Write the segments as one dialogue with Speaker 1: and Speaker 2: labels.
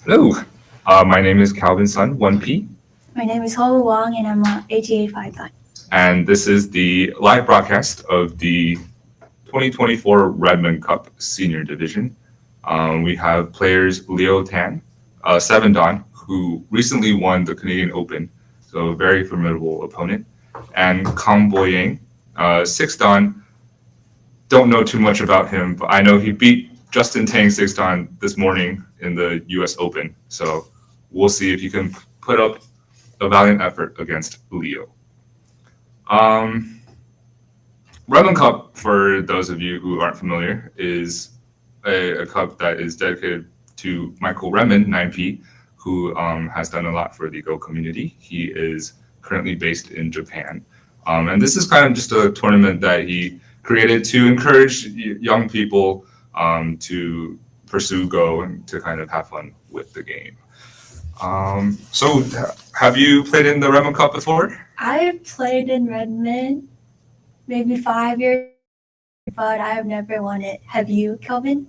Speaker 1: Hello, my name is Calvin Sun, 1P,
Speaker 2: My name is Holu Wang and I'm 8855.
Speaker 1: and this is the live broadcast of the 2024 Redmond Cup Senior Division. We have players Leo Tan, 7 Dan, who recently won the Canadian Open, so a very formidable opponent, and Kang Boyang, 6 Dan. Don't know too much about him, but I know he beat Justin Tang 6 Dan this morning in the US Open, so we'll see if he can put up a valiant effort against Leo. Redmond Cup, for those of you who aren't familiar, is a cup that is dedicated to Michael Redmond, 9P, who has done a lot for the Go community. He is currently based in Japan. And this is kind of just a tournament that he created to encourage young people to pursue Go and to kind of have fun with the game. So have you played in the Redmond Cup before?
Speaker 2: I've played in Redmond maybe 5 years, but I have never won it. Have you, Kelvin?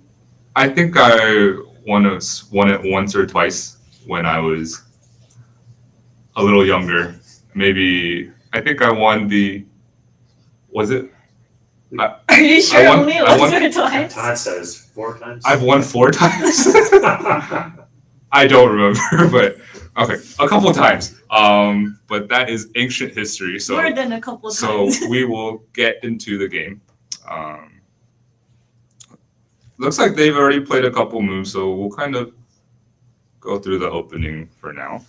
Speaker 1: I think I won it once or twice when I was a little younger. Maybe I think I won was it?
Speaker 2: Are you sure
Speaker 1: won-
Speaker 2: only
Speaker 1: I
Speaker 2: once
Speaker 1: won-
Speaker 2: or twice?
Speaker 3: Todd says 4 times.
Speaker 1: I've won 4 times. I don't remember, but okay, a couple of times. But that is ancient history, so
Speaker 2: More than a couple
Speaker 1: so
Speaker 2: times.
Speaker 1: we will get into the game. Looks like they've already played a couple moves, so we'll kind of go through the opening for now.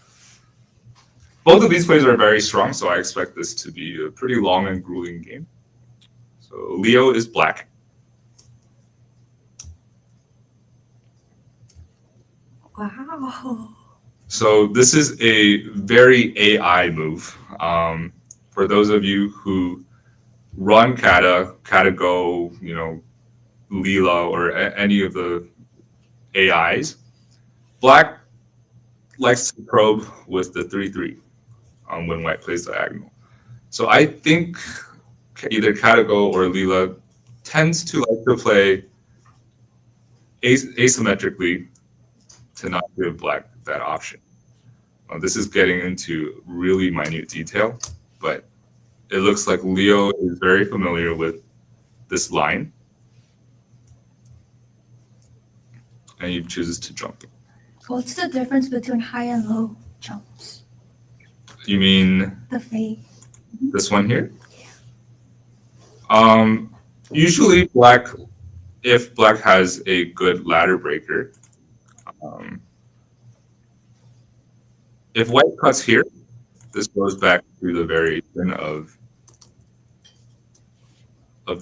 Speaker 1: Both of these plays are very strong, so I expect this to be a pretty long and grueling game. So Leo is black.
Speaker 2: Wow.
Speaker 1: So this is a very AI move. For those of you who run Kata Go, Leela, or any of the AIs, black likes to probe with the 3/3 when white plays diagonal. So I think either Kata Go or Leela tends to like to play asymmetrically to not give black that option. This is getting into really minute detail, but it looks like Leo is very familiar with this line, and he chooses to jump.
Speaker 2: What's the difference between high and low jumps?
Speaker 1: You mean
Speaker 2: The fade.
Speaker 1: this one here? Usually if black has a good ladder breaker, if white cuts here, this goes back to the variation of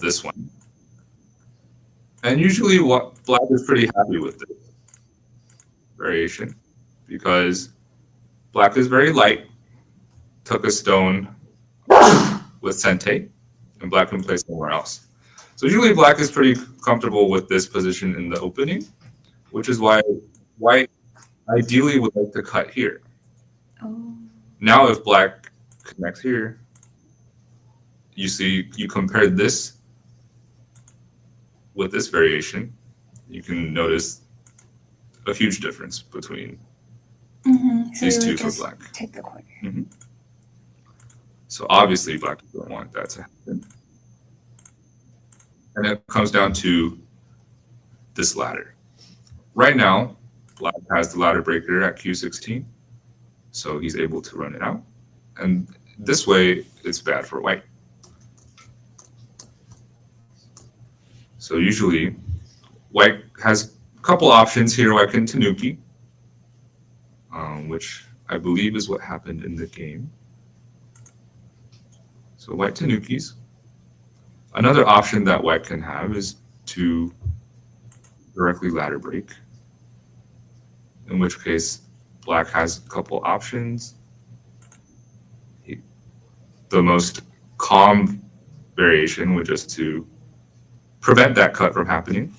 Speaker 1: this one. And usually black is pretty happy with this variation because black is very light, took a stone with Sente, and black can play somewhere else. So usually black is pretty comfortable with this position in the opening, which is why white ideally would like to cut here.
Speaker 2: Oh.
Speaker 1: Now if black connects here, you compare this with this variation, you can notice a huge difference between
Speaker 2: Mm-hmm. So
Speaker 1: these
Speaker 2: you
Speaker 1: two
Speaker 2: would
Speaker 1: for
Speaker 2: just
Speaker 1: black.
Speaker 2: take the corner.
Speaker 1: So obviously black doesn't want that to happen. And it comes down to this ladder. Right now, black has the ladder breaker at Q16, so he's able to run it out. And this way, it's bad for white. So usually, white has a couple options here. White can Tanuki, which I believe is what happened in the game. So white Tanukis. Another option that white can have is to directly ladder break, in which case black has a couple options. The most calm variation would just to prevent that cut from happening.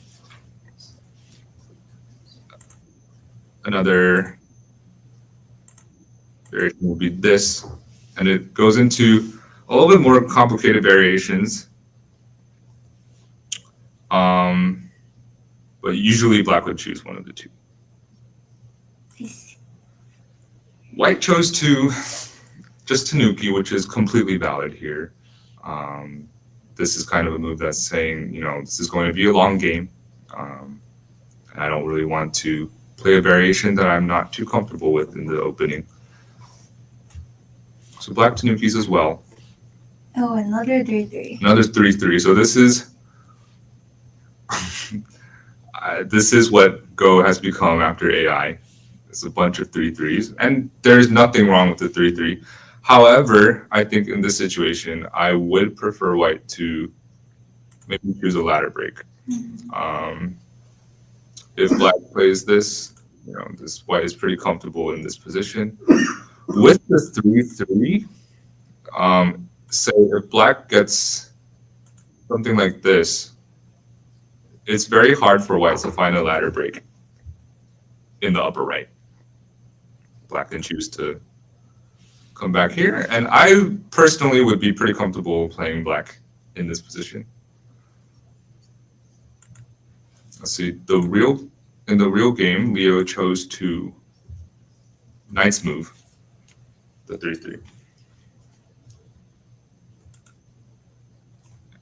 Speaker 1: Another variation will be this, and it goes into a little bit more complicated variations. but usually black would choose one of the two.
Speaker 2: I see.
Speaker 1: White chose to just Tanuki, which is completely valid here. Um, this is kind of a move that's saying, this is going to be a long game. And I don't really want to play a variation that I'm not too comfortable with in the opening. So black Tanukis as well.
Speaker 2: Oh, another 3-3.
Speaker 1: Another 3-3. So this is this is what Go has become after AI. It's a bunch of 3-3s, and there's nothing wrong with the 3-3. However, I think in this situation, I would prefer white to maybe choose a ladder break. If black plays this, this white is pretty comfortable in this position. With the 3-3, say if black gets something like this, it's very hard for white to find a ladder break in the upper right. Black can choose to come back here, and I personally would be pretty comfortable playing black in this position. Let's see, in the real game, Leo chose to knight's move, the 3-3.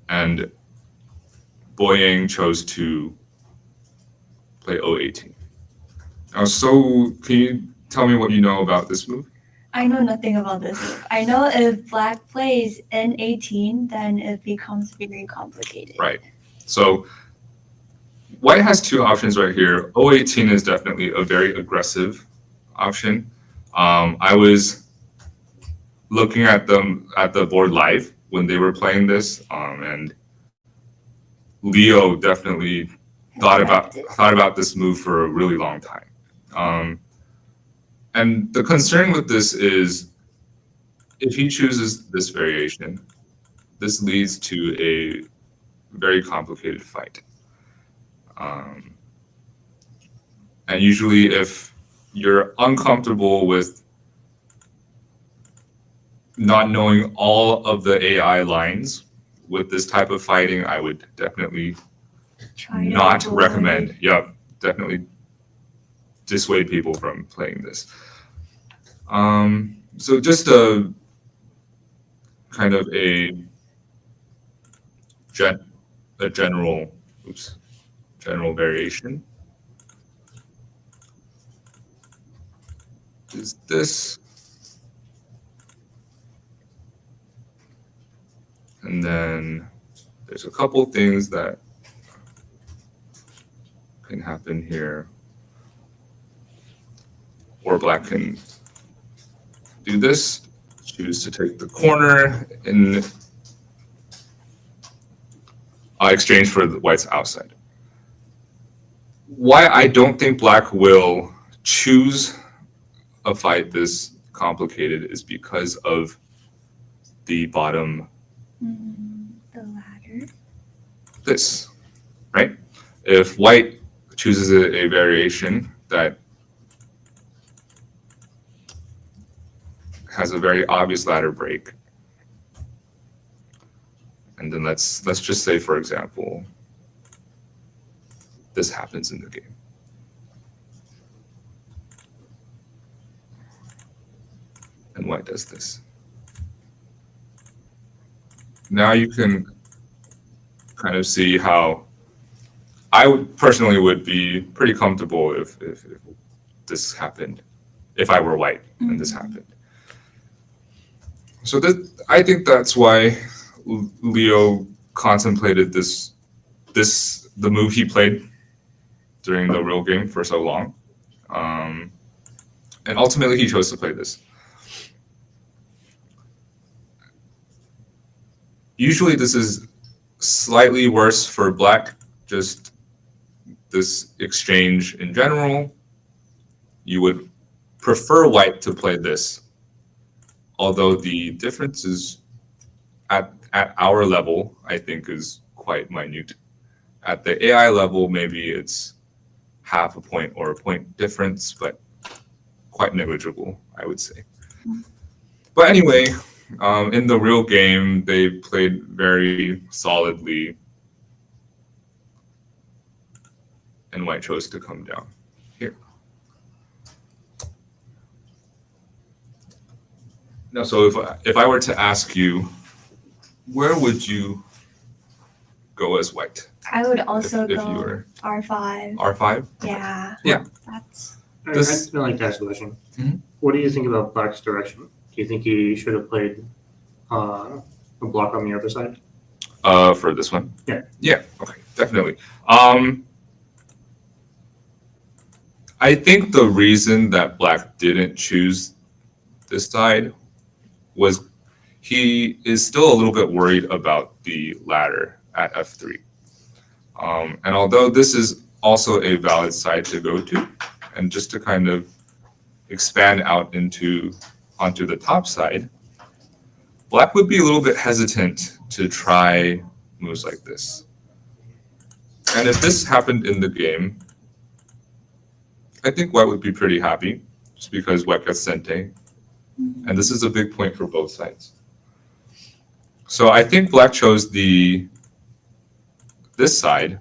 Speaker 1: And Boyang chose to play O18. So can you tell me what you know about this move?
Speaker 2: I know nothing about this move. I know if black plays N18, then it becomes very complicated.
Speaker 1: Right. So white has two options right here. O18 is definitely a very aggressive option. I was looking at them at the board live when they were playing this, and Leo definitely thought about this move for a really long time. And the concern with this is if he chooses this variation, this leads to a very complicated fight. And usually if you're uncomfortable with not knowing all of the AI lines with this type of fighting, I would definitely not recommend. Yep, definitely dissuade people from playing this. So just a kind of a general variation is this, and then there's a couple things that can happen here. Or black can do this, choose to take the corner in exchange for the white's outside. Why I don't think black will choose a fight this complicated is because of the bottom,
Speaker 2: the ladder.
Speaker 1: This, right? If white chooses a variation that has a very obvious ladder break, and then let's just say, for example, this happens in the game. And white does this. Now you can kind of see how I would personally would be pretty comfortable if this happened, if I were white and this happened. So I think that's why Leo contemplated the move he played during the real game for so long. And ultimately he chose to play this. Usually this is slightly worse for black, just this exchange in general. You would prefer white to play this, although the difference is at our level, I think, is quite minute. At the AI level, maybe it's half a point or a point difference, but quite negligible, I would say. But anyway, in the real game, they played very solidly. and white chose to come down here. Now, so if I were to ask you, where would you go as white?
Speaker 2: I would also
Speaker 1: if you
Speaker 2: go
Speaker 1: were
Speaker 2: R5.
Speaker 1: R5?
Speaker 2: Yeah.
Speaker 1: Yeah.
Speaker 2: That's
Speaker 3: I'd like to ask a question.
Speaker 1: Mhm.
Speaker 3: What do you think about Black's direction? Do you think he should have played a block on the other side?
Speaker 1: For this one?
Speaker 3: Yeah.
Speaker 1: Yeah, okay, definitely. I think the reason that Black didn't choose this side was he is still a little bit worried about the ladder at f3. And although this is also a valid side to go to, and just to kind of expand out onto the top side, Black would be a little bit hesitant to try moves like this. And if this happened in the game, I think White would be pretty happy, just because White gets Sente, and this is a big point for both sides. So I think Black chose this side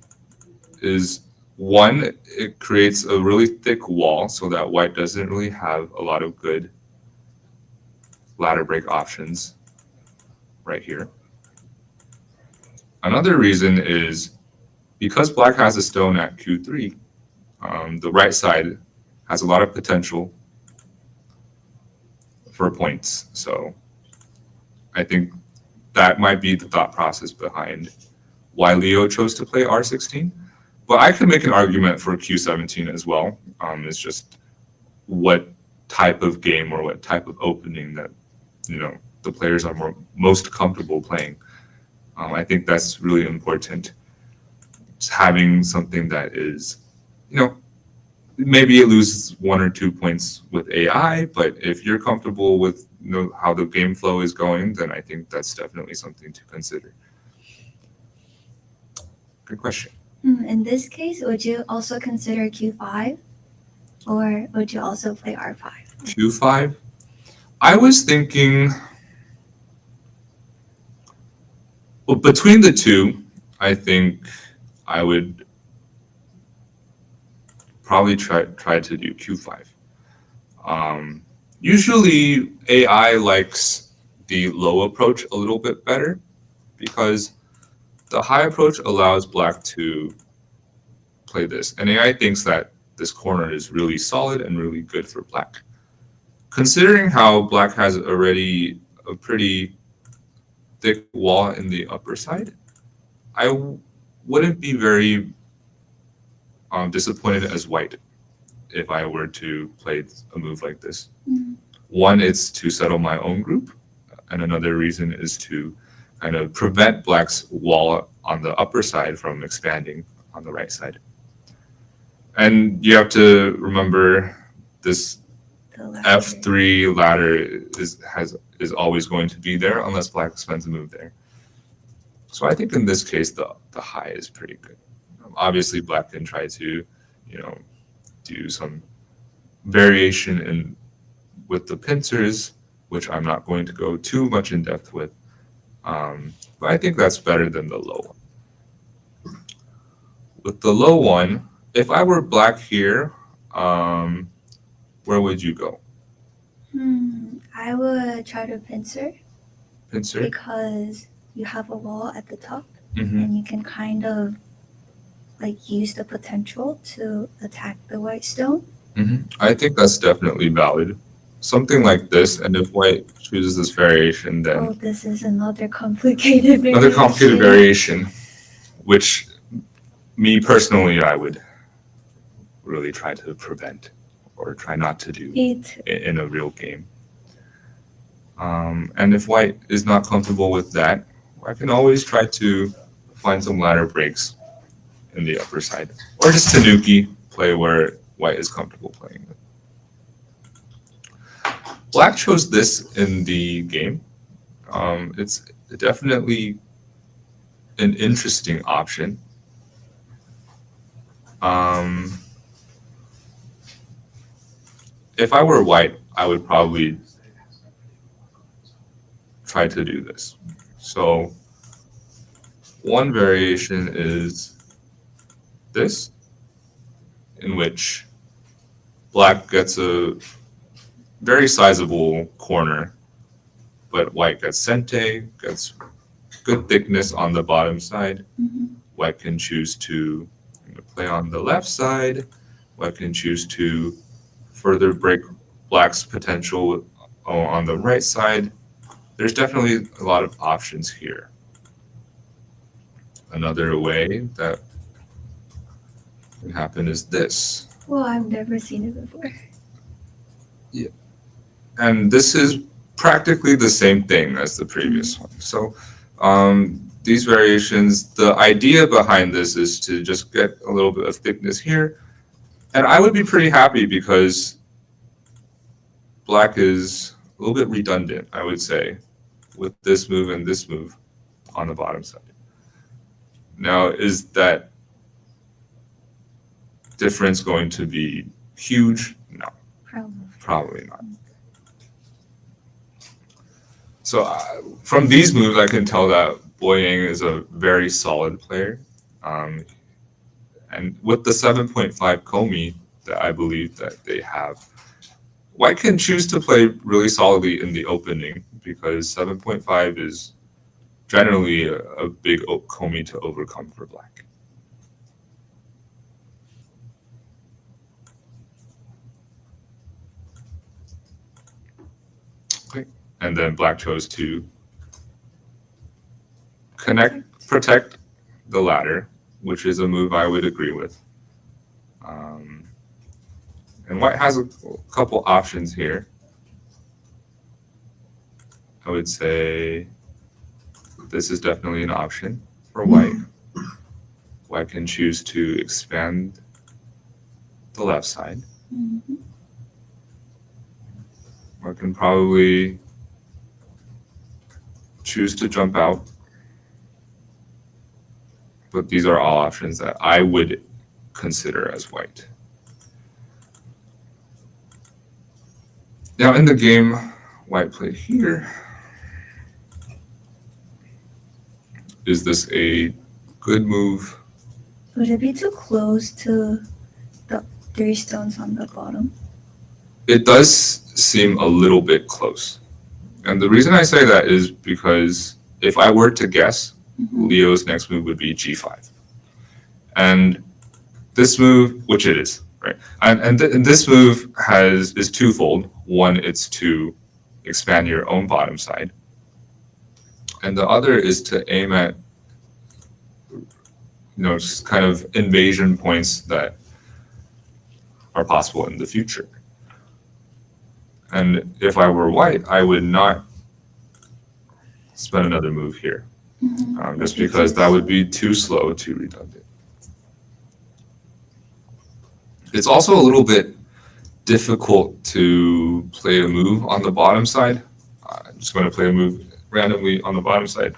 Speaker 1: is one, it creates a really thick wall so that White doesn't really have a lot of good ladder break options right here. Another reason is because Black has a stone at Q3, the right side has a lot of potential for points. So I think that might be the thought process behind why Leo chose to play R16. But I can make an argument for Q17 as well. It's just what type of game or what type of opening that the players are most comfortable playing. I think that's really important. Just having something that is, maybe it loses 1 or 2 points with AI, but if you're comfortable with how the game flow is going, then I think that's definitely something to consider. Good question.
Speaker 2: in this case, would you also consider Q5, or would you also play R5?
Speaker 1: Q5. I was thinking, well, between the two, I think I would probably try to do Q5. Usually AI likes the low approach a little bit better because the high approach allows Black to play this. And AI thinks that this corner is really solid and really good for Black. Considering how Black has already a pretty thick wall in the upper side, I wouldn't be very disappointed as White if I were to play a move like this. One, it's to settle my own group, and another reason is to kind of prevent Black's wall on the upper side from expanding on the right side. And you have to remember this F3 ladder is always going to be there unless Black spends a move there. So I think in this case the high is pretty good. Obviously Black can try to do some variation with the pincers, which I'm not going to go too much in depth with. But I think that's better than the low one. With the low one, if I were Black here, where would you go?
Speaker 2: I would try to pincer.
Speaker 1: Pincer?
Speaker 2: Because you have a wall at the top,
Speaker 1: Mm-hmm.
Speaker 2: and you can kind of use the potential to attack the white stone.
Speaker 1: Mm-hmm. I think that's definitely valid. Something like this, and if White chooses this variation, then
Speaker 2: Oh, this is another complicated variation.
Speaker 1: another complicated variation, which me personally, I would really try to prevent or try not to do in a real game. And if White is not comfortable with that, I can always try to find some ladder breaks in the upper side, or just Tanuki play where White is comfortable playing with. Black chose this in the game. It's definitely an interesting option. If I were White, I would probably try to do this. So one variation is this. in which black gets a very sizable corner, but white gets sente, gets good thickness on the bottom side.
Speaker 2: Mhm.
Speaker 1: White can choose to play on the left side. White can choose to further break black's potential on the right side. There's definitely a lot of options here. Another way that can happen is this.
Speaker 2: Well, I've never seen it before.
Speaker 1: And this is practically the same thing as the previous one. So these variations, the idea behind this is to just get a little bit of thickness here. And I would be pretty happy because black is a little bit redundant, I would say, with this move and this move on the bottom side. Now, is that difference going to be huge? No, probably not. So from these moves, I can tell that Boyang is a very solid player. And with the 7.5 Komi that I believe that they have, white can choose to play really solidly in the opening because 7.5 is generally a big Komi to overcome for black. Okay, and then black chose to protect the ladder, which is a move I would agree with. And white has a couple options here. I would say this is definitely an option for white. White can choose to expand the left side.
Speaker 2: Mhm.
Speaker 1: White can probably choose to jump out. But these are all options that I would consider as white. Now in the game, white played here. Is this a good move?
Speaker 2: Would it be too close to the 3 stones on the bottom?
Speaker 1: It does seem a little bit close. And the reason I say that is because if I were to guess, Leo's next move would be g5. And this move, which it is, right? And this move is twofold. One, it's to expand your own bottom side. And the other is to aim at, just kind of invasion points that are possible in the future. And if I were white, I would not spend another move here. Just because that would be too slow, too redundant. It's also a little bit difficult to play a move on the bottom side. I'm just going to play a move randomly on the bottom side.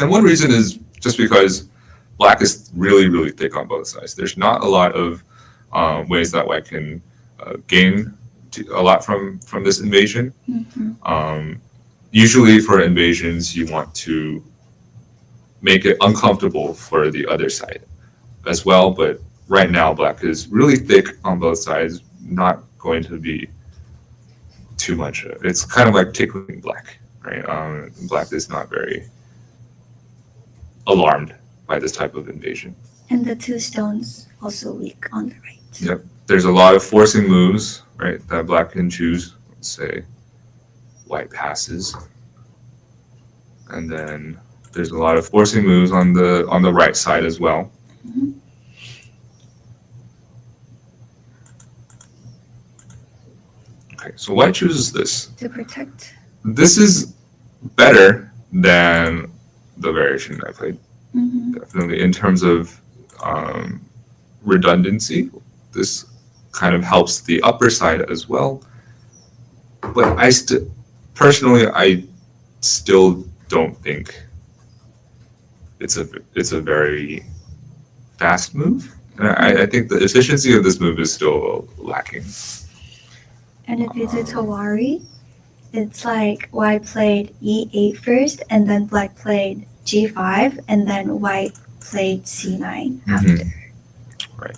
Speaker 1: And one reason is just because black is really, really thick on both sides. There's not a lot of ways that white can gain a lot from this invasion. Usually for invasions, you want to make it uncomfortable for the other side as well. But right now, black is really thick on both sides, not going to be too much. It's kind of like tickling black, right? Black is not very alarmed by this type of invasion.
Speaker 2: And the 2 stones also weak on the right.
Speaker 1: Yep. There's a lot of forcing moves, right, that black can choose. Let's say white passes. And then there's a lot of forcing moves on the right side as well. Okay, so white chooses this.
Speaker 2: To protect.
Speaker 1: This is better than the variation I played. Definitely in terms of redundancy, this kind of helps the upper side as well. But I still don't think it's a very fast move. And I think the efficiency of this move is still lacking.
Speaker 2: And if you do Tawari, it's like white played e8 first, and then black played g5, and then white played c9 after.
Speaker 1: Right.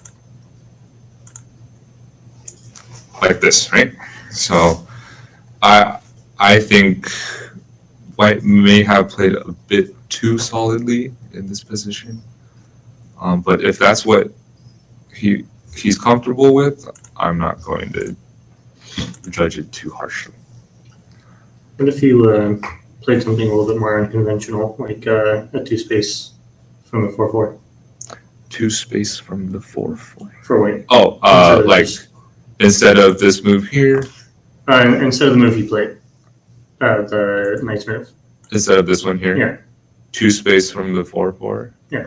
Speaker 1: like this, right? So I think White may have played a bit too solidly in this position. But if that's what he's comfortable with, I'm not going to judge it too harshly.
Speaker 3: What if you played something a little bit more unconventional, like a 2-space from the 4/4
Speaker 1: Two space from the 4/4.
Speaker 3: for white?
Speaker 1: Oh,
Speaker 3: Instead of
Speaker 1: like
Speaker 3: just-
Speaker 1: instead of this move here,
Speaker 3: instead of the move you played, the knight's move.
Speaker 1: instead of this one here,
Speaker 3: Yeah.
Speaker 1: two space from the 4/4.
Speaker 3: Yeah.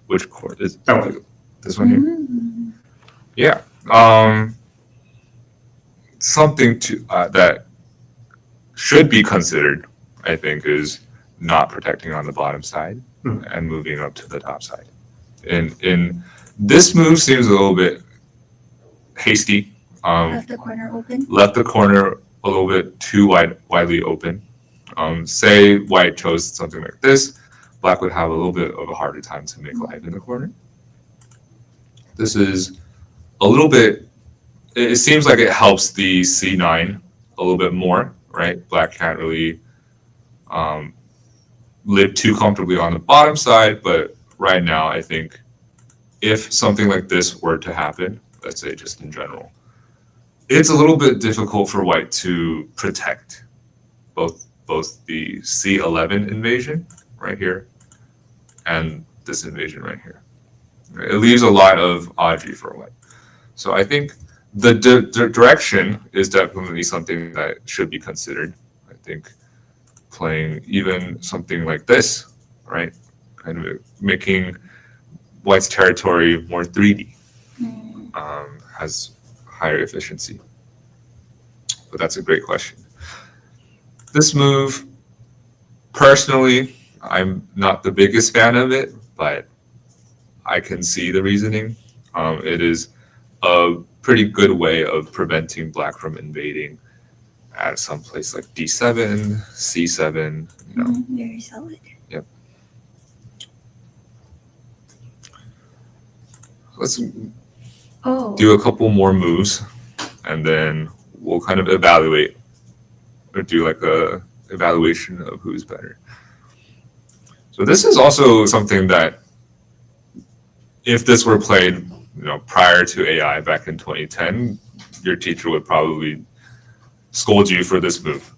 Speaker 1: Which chord is
Speaker 3: That one.
Speaker 1: this one here?
Speaker 2: Mm.
Speaker 1: Yeah. Something to that should be considered, I think, is not protecting on the bottom side and moving up to the top side. In this move seems a little bit hasty.
Speaker 2: Left the corner open.
Speaker 1: Left the corner a little bit too widely open. Say white chose something like this, black would have a little bit of a harder time to make life in the corner. This is a little bit, it seems like it helps the C9 a little bit more, right? Black can't really live too comfortably on the bottom side, but right now I think if something like this were to happen, let's say just in general, it's a little bit difficult for white to protect both the C11 invasion right here and this invasion right here. It leaves a lot of Audrey for white. So I think the direction is definitely something that should be considered. I think playing even something like this, right? Kind of making white's territory more 3D has higher efficiency. But that's a great question. This move, personally, I'm not the biggest fan of it, but I can see the reasoning. It is a pretty good way of preventing black from invading at some place like D7, C7. You know.
Speaker 2: Very solid.
Speaker 1: Yep. Let's
Speaker 2: Oh.
Speaker 1: do a couple more moves, and then we'll kind of evaluate or do like a evaluation of who's better. So this is also something that if this were played, prior to AI back in 2010, your teacher would probably scold you for this move.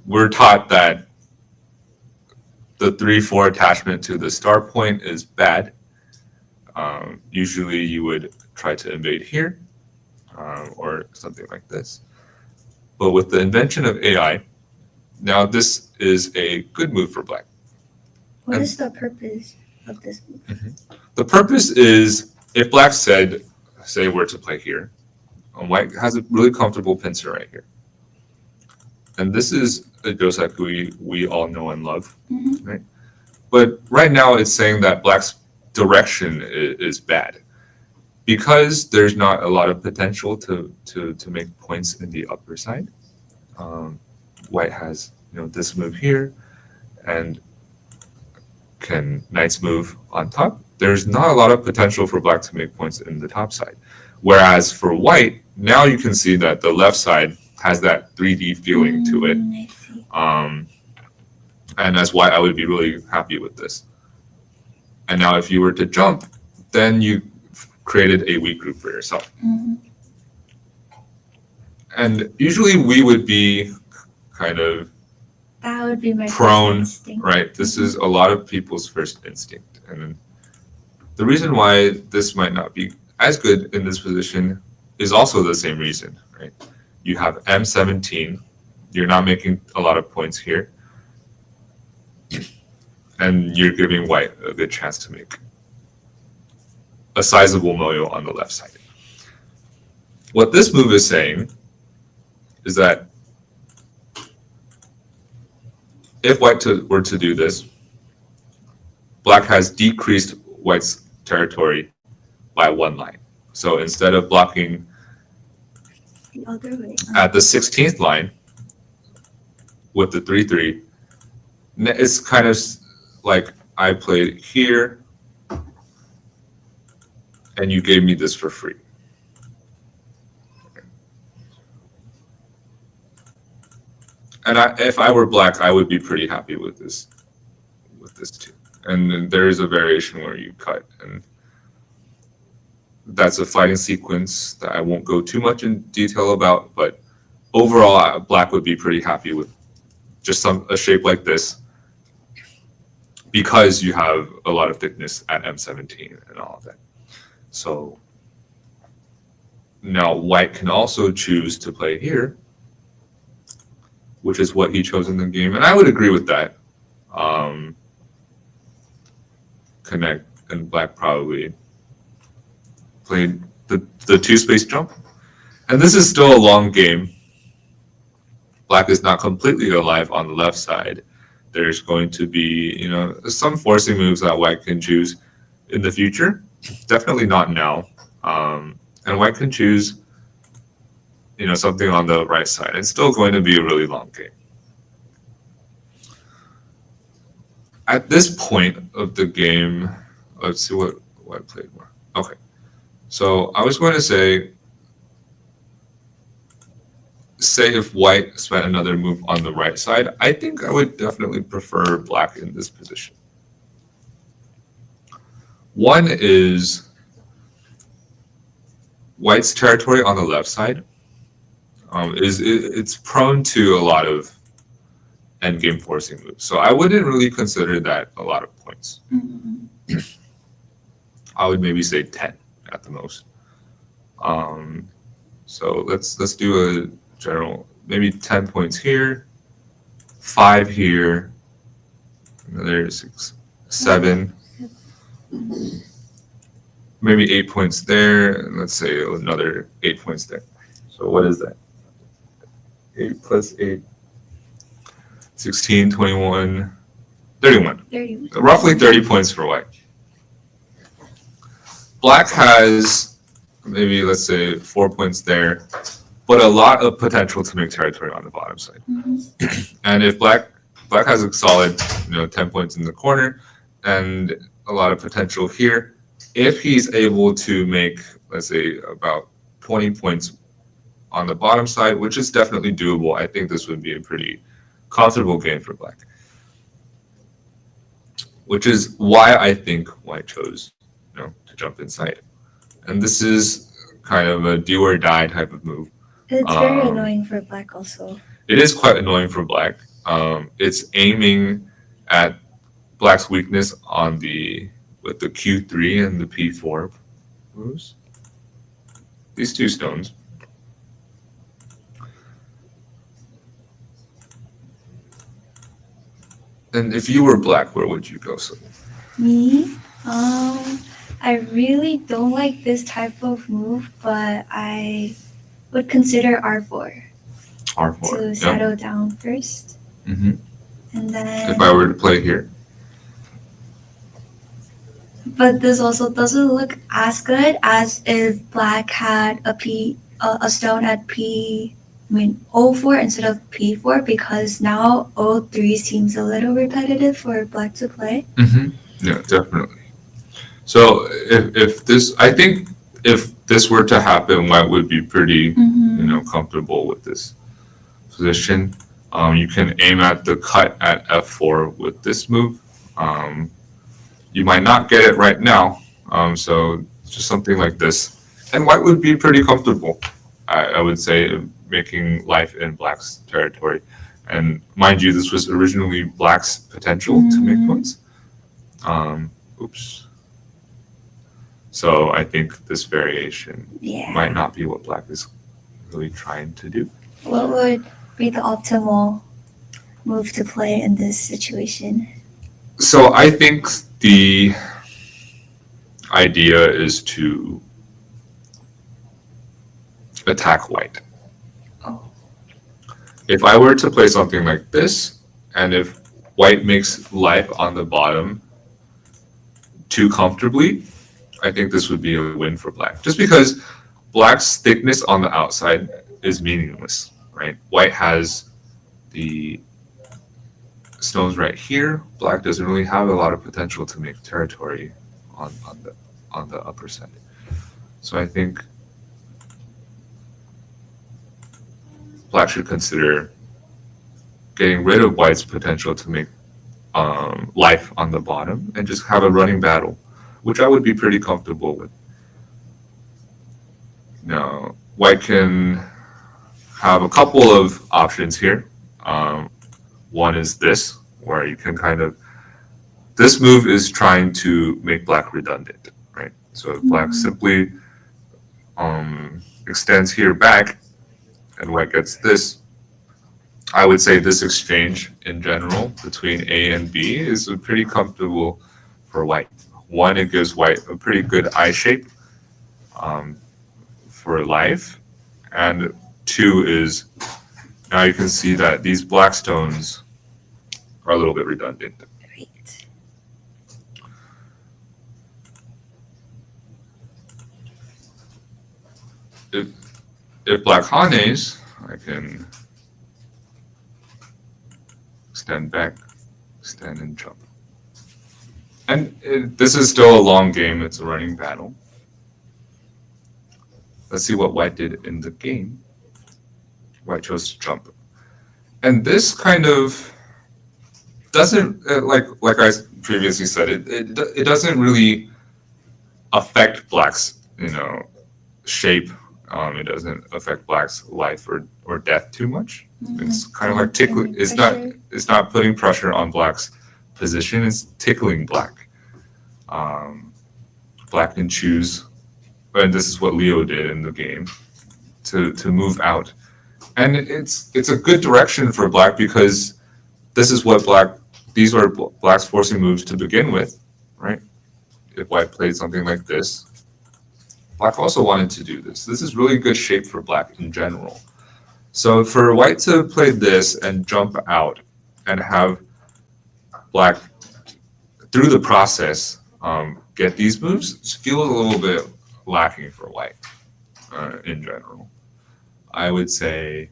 Speaker 1: We're taught that the 3/4 attachment to the start point is bad. Usually you would try to invade here or something like this. But with the invention of AI, now this is a good move for black.
Speaker 2: What is the purpose of this move?
Speaker 1: The purpose is if black say were to play here, white has a really comfortable pincer right here. And this is a Joseku we all know and love, right? But right now it's saying that black's direction is bad. Because there's not a lot of potential to make points in the upper side. White has this move here, and can knight's move on top. There's not a lot of potential for black to make points in the top side. Whereas for white, now you can see that the left side has that 3D feeling to it.
Speaker 2: I see.
Speaker 1: And that's why I would be really happy with this. And now if you were to jump, then you created a weak group for yourself. And usually we would be kind of
Speaker 2: That would be my
Speaker 1: prone,
Speaker 2: first instinct.
Speaker 1: right? This is a lot of people's first instinct. And the reason why this might not be as good in this position is also the same reason, right? You have M17, you're not making a lot of points here, and you're giving white a good chance to make a sizable moyo on the left side. What this move is saying is that if white were to do this, black has decreased white's territory by 1 line. So instead of blocking
Speaker 2: The other way.
Speaker 1: at the 16th line with the 3/3, it's kind of like I played here and you gave me this for free. And if I were black, I would be pretty happy with this too. And then there is a variation where you cut, and that's a fighting sequence that I won't go too much in detail about. But overall, black would be pretty happy with just a shape like this, because you have a lot of thickness at M17 and all of that. So now white can also choose to play here, which is what he chose in the game, and I would agree with that. Connect, and black probably played the two-space jump. And this is still a long game. Black is not completely alive on the left side. There's going to be, some forcing moves that white can choose in the future. Definitely not now. And white can choose, something on the right side. It's still going to be a really long game. At this point of the game, let's see what I played more. Okay. So I was going to say if white spent another move on the right side, I think I would definitely prefer black in this position. One is white's territory on the left side it's prone to a lot of endgame forcing moves. So I wouldn't really consider that a lot of points. I would maybe say 10 at the most. So let's do a general, maybe 10 points here, 5 here, another 6, 7, maybe 8 points there, and let's say another 8 points there. So what is that? 8 plus 8, 16, 21, 31.
Speaker 2: 31.
Speaker 1: Roughly 30 points for white. Black has maybe, let's say, 4 points there, but a lot of potential to make territory on the bottom side. And if black has a solid, 10 points in the corner and a lot of potential here, if he's able to make, let's say, about 20 points on the bottom side, which is definitely doable, I think this would be a pretty comfortable game for black. Which is why I think white chose, to jump inside. And this is kind of a do or die type of move.
Speaker 2: It's very annoying for black also.
Speaker 1: It is quite annoying for black. It's aiming at black's weakness with the Q3 and the P4 moves. These two stones. And if you were black, where would you go? So
Speaker 2: Me? I really don't like this type of move, but I would consider R4.
Speaker 1: R4.
Speaker 2: To settle down first.
Speaker 1: Mm-hmm.
Speaker 2: And then...
Speaker 1: If I were to play here.
Speaker 2: But this also doesn't look as good as if black had a stone at O4 instead of P4, because now O3 seems a little repetitive for black to play.
Speaker 1: Mm-hmm. Yeah, definitely. So if this were to happen, white would be pretty, comfortable with this position. You can aim at the cut at F4 with this move. You might not get it right now, so just something like this. And white would be pretty comfortable, I would say, making life in black's territory. And mind you, this was originally black's potential to make points. Oops. So I think this variation might not be what black is really trying to do.
Speaker 2: What would be the optimal move to play in this situation?
Speaker 1: So I think the idea is to attack white. If I were to play something like this, and if white makes life on the bottom too comfortably, I think this would be a win for black. Just because black's thickness on the outside is meaningless, right? White has the stones right here. Black doesn't really have a lot of potential to make territory on the upper side. So I think black should consider getting rid of white's potential to make life on the bottom and just have a running battle, which I would be pretty comfortable with. Now, white can have a couple of options here. One is this, where you can kind of, this move is trying to make black redundant, right? So if black simply extends here back and white gets this, I would say this exchange in general between A and B is pretty comfortable for white. One, it gives white a pretty good eye shape for life. And two is now you can see that these black stones are a little bit redundant.
Speaker 2: Great.
Speaker 1: If black hanes, I can extend back, extend and jump. And this is still a long game, it's a running battle. Let's see what white did in the game. White chose to jump. And this kind of doesn't, like I previously said, it doesn't really affect black's, shape. It doesn't affect black's life or death too much. It's kind of like tickling. It's not putting pressure on black's position. It's tickling black. Black can choose, and this is what Leo did in the game, to move out, and it's a good direction for black because this is what these are black's forcing moves to begin with, right? If white played something like this, black also wanted to do this. This is really good shape for black in general. So for white to play this and jump out and have black, through the process, get these moves, feels a little bit lacking for white in general. I would say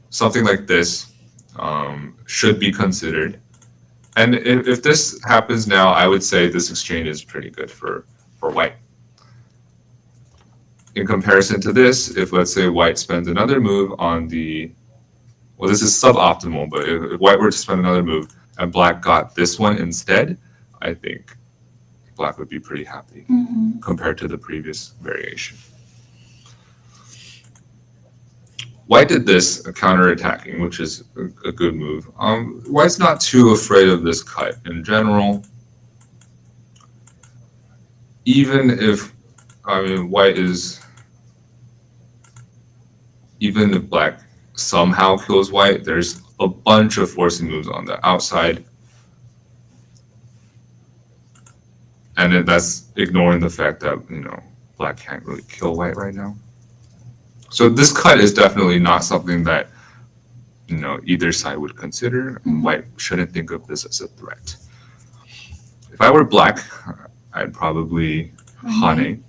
Speaker 1: something like this should be considered. And if this happens now, I would say this exchange is pretty good for white. In comparison to this, if let's say white spends another move on the, well, this is suboptimal, but if white were to spend another move and black got this one instead, I think black would be pretty happy compared to the previous variation. White did this, counterattacking, which is a good move. White's not too afraid of this cut in general. Even if, white is, even if black somehow kills white, there's a bunch of forcing moves on the outside. And then that's ignoring the fact that, black can't really kill white right now. So this cut is definitely not something that, either side would consider. White shouldn't think of this as a threat. If I were black, I'd probably hane,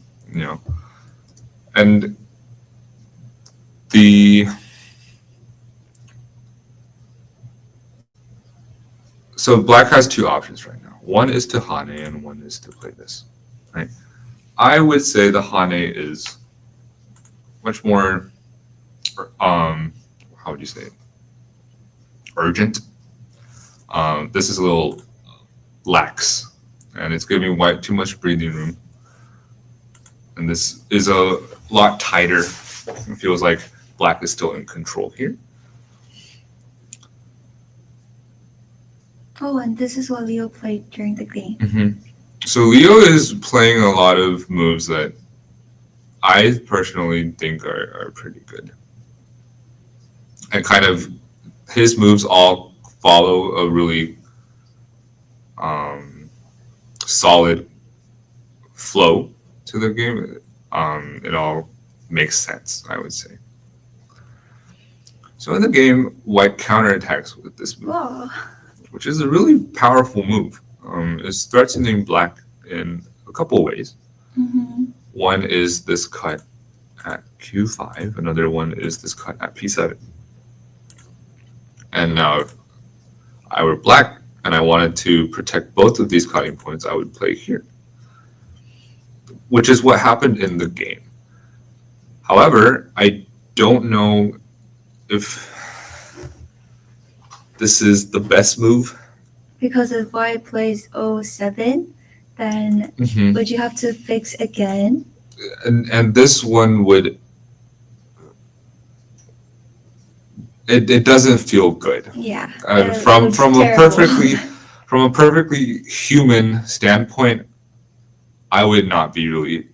Speaker 1: and so black has two options right now. One is to hane and one is to play this, right? I would say the hane is much more, how would you say it? Urgent. This is a little lax, and it's giving white too much breathing room. And this is a lot tighter. It feels like black is still in control here.
Speaker 2: Oh, and this is what Leo played during the game.
Speaker 1: So Leo is playing a lot of moves that I personally think are pretty good. And kind of his moves all follow a really solid flow to the game. It all makes sense, I would say. So in the game, white counterattacks with this move,
Speaker 2: Whoa.
Speaker 1: which is a really powerful move. It's threatening black in a couple ways. One is this cut at Q5. Another one is this cut at P7. And now if I were black and I wanted to protect both of these cutting points, I would play here. which is what happened in the game. However, I don't know if this is the best move.
Speaker 2: Because if white plays 07, then would you have to fix again?
Speaker 1: And this one would, it doesn't feel good.
Speaker 2: Yeah.
Speaker 1: From
Speaker 2: it's
Speaker 1: a
Speaker 2: terrible.
Speaker 1: perfectly human standpoint, I would not be really,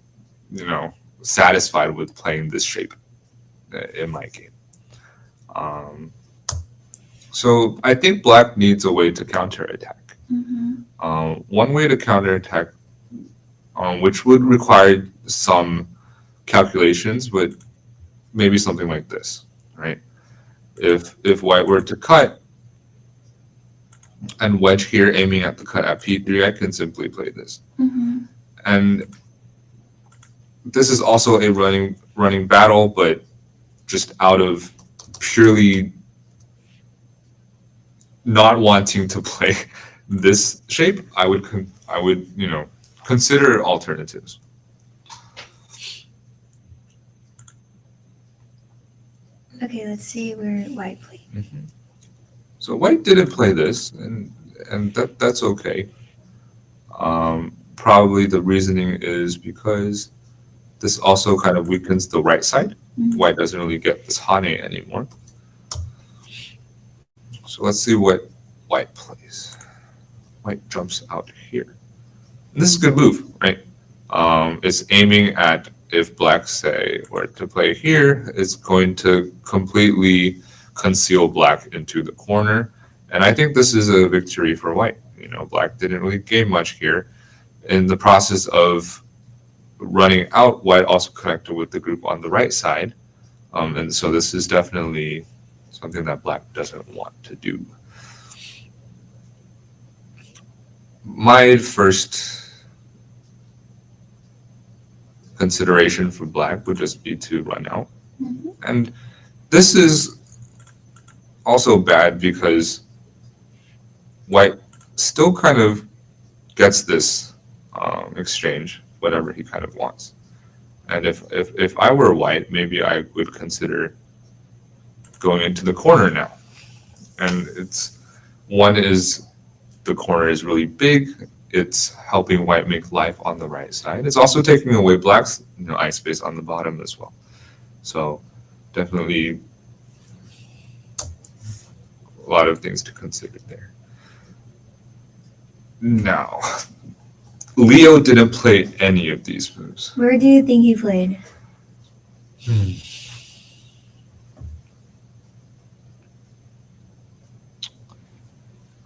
Speaker 1: satisfied with playing this shape in my game. So I think black needs a way to counterattack. One way to counterattack, which would require some calculations, but maybe something like this, right? If white were to cut and wedge here aiming at the cut at P3, I can simply play this. And this is also a running battle, but just out of purely not wanting to play this shape, I would consider alternatives.
Speaker 2: Okay, let's see where white played.
Speaker 1: So white didn't play this, and that's okay. Probably the reasoning is because this also kind of weakens the right side. White doesn't really get this Hane anymore. So let's see what white plays. White jumps out here. And this is a good move, right? It's aiming at, if black say were to play here, it's going to completely conceal black into the corner. And I think this is a victory for white. Black didn't really gain much here. In the process of running out, white also connected with the group on the right side. And so this is definitely something that black doesn't want to do. My first consideration for black would just be to run out. And this is also bad because white still kind of gets this exchange, whatever he kind of wants. And if I were white, maybe I would consider going into the corner now. And one is the corner is really big. It's helping white make life on the right side. It's also taking away black's eye space on the bottom as well. So definitely a lot of things to consider there. Now, Leo didn't play any of these moves.
Speaker 2: Where do you think he played?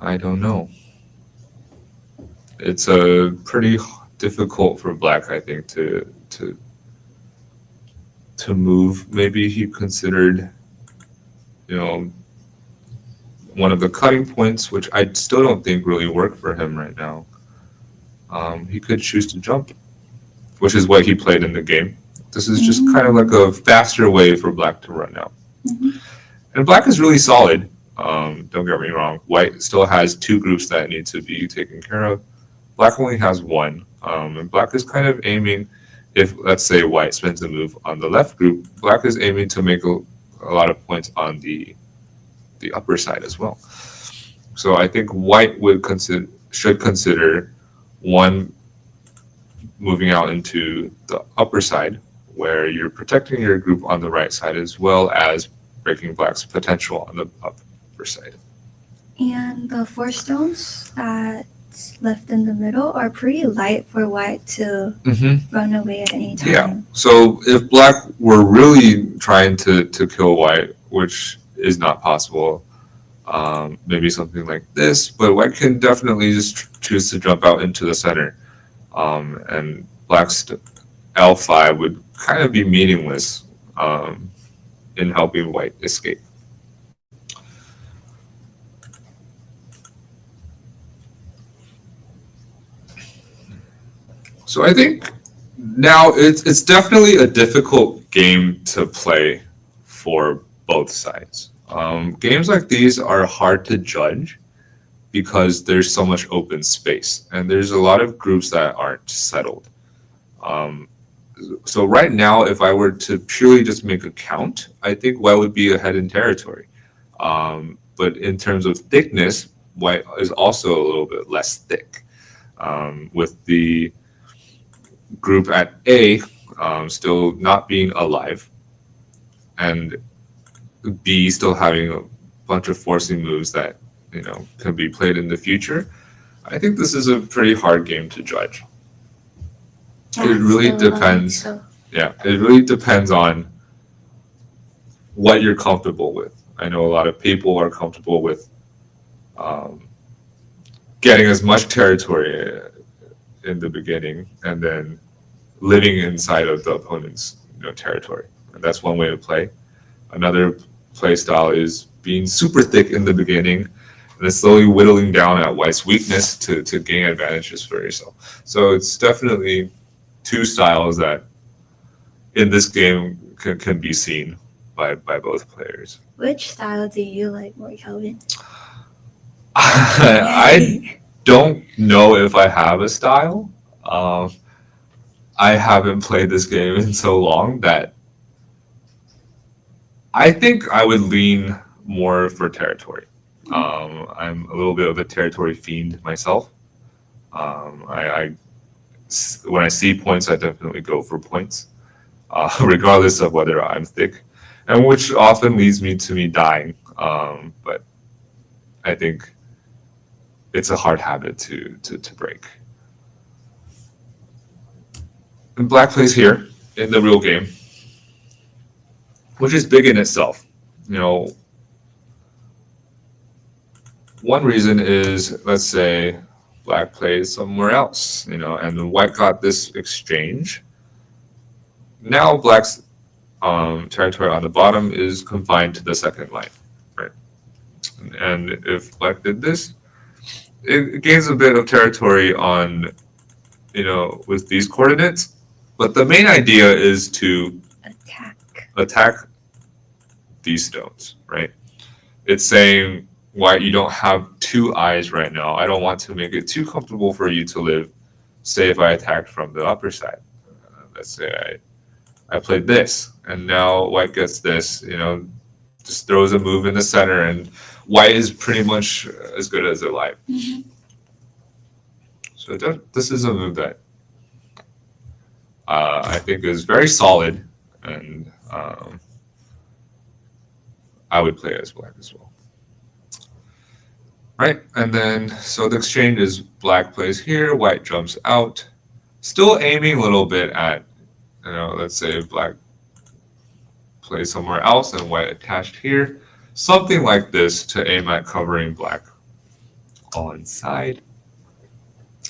Speaker 1: I don't know. It's a pretty difficult for black, I think, to move. Maybe he considered, one of the cutting points, which I still don't think really work for him right now. He could choose to jump, which is what he played in the game. This is just kind of like a faster way for black to run out. And black is really solid. Don't get me wrong. White still has two groups that need to be taken care of. Black only has one. And black is kind of aiming, if let's say white spends a move on the left group, black is aiming to make a lot of points on the upper side as well. So I think white should consider one, moving out into the upper side where you're protecting your group on the right side as well as breaking black's potential on the upper side.
Speaker 2: And the 4 stones that's left in the middle are pretty light for white to run away at any time.
Speaker 1: Yeah. So if black were really trying to kill white, which is not possible, maybe something like this, but white can definitely just choose to jump out into the center. And black's L5 would kind of be meaningless in helping white escape. So I think now it's definitely a difficult game to play for both sides. Games like these are hard to judge because there's so much open space and there's a lot of groups that aren't settled. Um, so right now, if I were to purely just make a count, I think white would be ahead in territory. But in terms of thickness, white is also a little bit less thick. With the group at A still not being alive, and B still having a bunch of forcing moves that can be played in the future, I think this is a pretty hard game to judge.
Speaker 2: Yeah,
Speaker 1: It really
Speaker 2: still a lot,
Speaker 1: depends.
Speaker 2: so.
Speaker 1: Yeah, it really depends on what you're comfortable with. I know a lot of people are comfortable with getting as much territory in the beginning and then living inside of the opponent's territory. And that's one way to play. Another play style is being super thick in the beginning and then slowly whittling down at white's weakness to gain advantages for yourself. So it's definitely two styles that in this game can be seen by both players.
Speaker 2: Which style do you like more, Kelvin?
Speaker 1: I don't know if I have a style. I haven't played this game in so long that I think I would lean more for territory. I'm a little bit of a territory fiend myself. When I see points, I definitely go for points, regardless of whether I'm thick, and which often leads me to me dying. But I think it's a hard habit to break. And black plays here in the real game, which is big in itself. One reason is, let's say, black plays somewhere else, and white got this exchange. Now black's territory on the bottom is confined to the second line, right? And if black did this, it gains a bit of territory on, with these coordinates. But the main idea is to attack these stones, right? It's saying, white, you don't have two eyes right now. I don't want to make it too comfortable for you to live. Say if I attacked from the upper side. Let's say I played this, and now white gets this, just throws a move in the center, and white is pretty much as good as alive.
Speaker 2: Mm-hmm.
Speaker 1: So this is a move that I think is very solid, and I would play as black as well. Right, and then so the exchange is black plays here, white jumps out, still aiming a little bit at, let's say black plays somewhere else and white attached here, something like this to aim at covering black on side.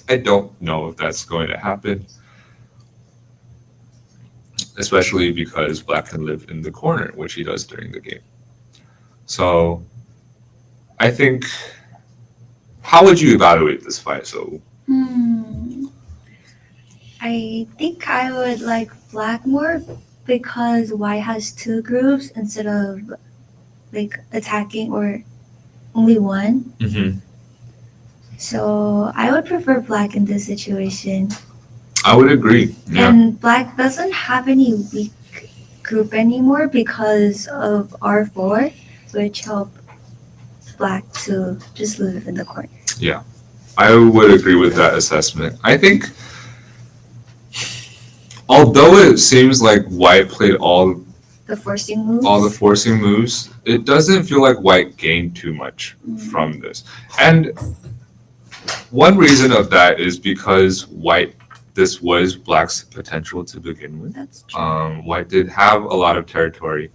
Speaker 1: I don't know if that's going to happen, especially because black can live in the corner, which he does during the game. So I think, how would you evaluate this fight? So
Speaker 2: I think I would like black more because white has two groups instead of like attacking or only one.
Speaker 1: Mm-hmm.
Speaker 2: So I would prefer black in this situation.
Speaker 1: I would agree. Yeah.
Speaker 2: And black doesn't have any weak group anymore because of R4, which help black to just live in the corner.
Speaker 1: Yeah, I would agree with that assessment. I think, although it seems like white played all
Speaker 2: The forcing moves.
Speaker 1: the forcing moves, it doesn't feel like white gained too much from this. And one reason of that is because this was black's potential to begin with.
Speaker 2: That's true.
Speaker 1: White did have a lot of territory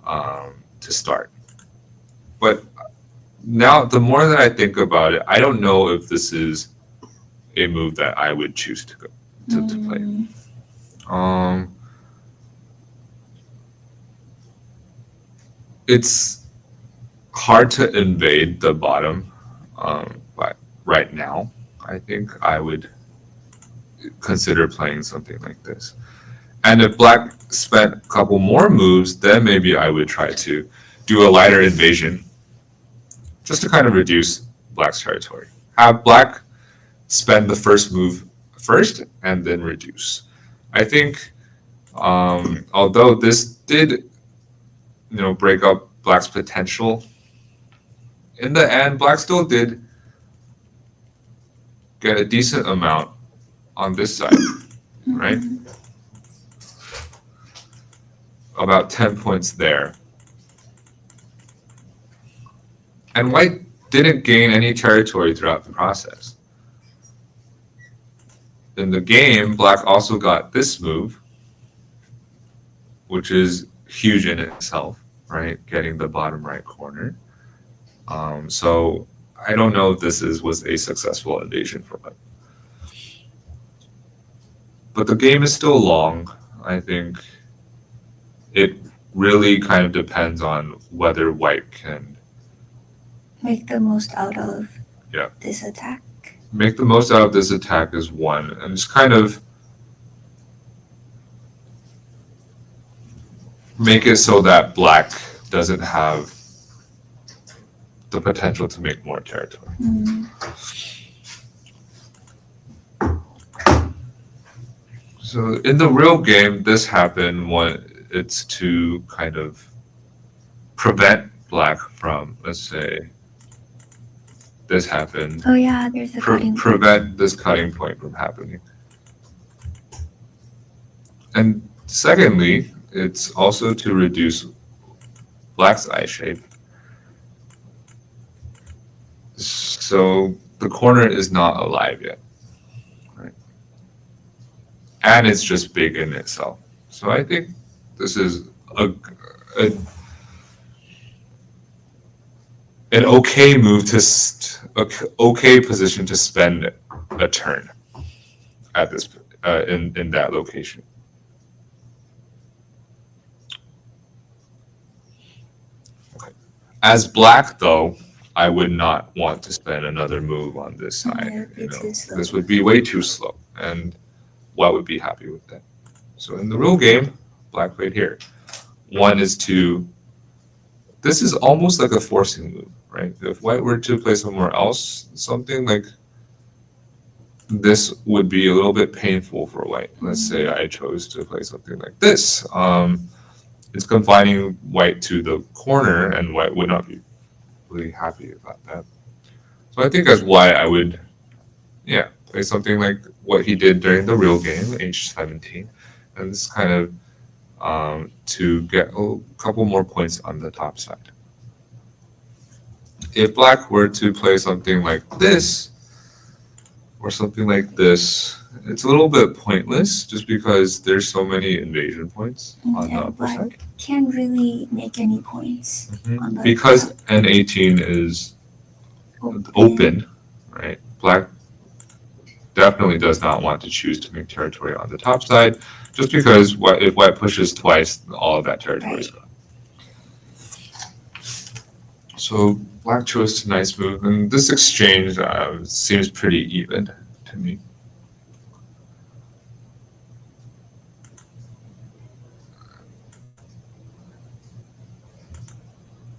Speaker 1: to start. But now, the more that I think about it, I don't know if this is a move that I would choose to play. It's hard to invade the bottom, but right now, I think I would consider playing something like this. And if black spent a couple more moves, then maybe I would try to do a lighter invasion, just to kind of reduce black's territory. Have black spend the first move first and then reduce. I think although this did, break up Black's potential, in the end, Black still did get a decent amount on this side, right? About 10 points there. And White didn't gain any territory throughout the process. In the game, Black also got this move, which is huge in itself, right? Getting the bottom right corner. So I don't know if this was a successful invasion for White. But the game is still long. I think it really kind of depends on whether White can
Speaker 2: Make the most out of
Speaker 1: Yeah.
Speaker 2: this attack.
Speaker 1: make the most out of this attack is one, and just kind of make it so that Black doesn't have the potential to make more territory. So in the real game, this happened when it's to kind of prevent Black from, let's say, this happened,
Speaker 2: Oh yeah, there's a cutting point.
Speaker 1: prevent this cutting point from happening. And secondly, it's also to reduce Black's eye shape. So the corner is not alive yet, right? And it's just big in itself. So I think this is an okay move okay position to spend a turn at this in that location. Okay. As Black, though, I would not want to spend another move on this side.
Speaker 2: Yeah, it's too slow.
Speaker 1: This would be way too slow, and White would be happy with that. So in the real game, Black played here. One is to. This is almost like a forcing move, right? If White were to play somewhere else, something like this would be a little bit painful for White. Let's say I chose to play something like this. It's confining White to the corner, and White would not be really happy about that. So I think that's why I would, play something like what he did during the real game, H17, and this kind of to get a couple more points on the top side. If Black were to play something like this, or something like this, it's a little bit pointless just because there's so many invasion points on the
Speaker 2: And
Speaker 1: upper
Speaker 2: Black
Speaker 1: side.
Speaker 2: can't really make any points on the
Speaker 1: Because N18 is open, right? Black definitely does not want to choose to make territory on the top side, just because if White pushes twice, all of that territory is gone. So Black chose to nice move, and this exchange seems pretty even to me.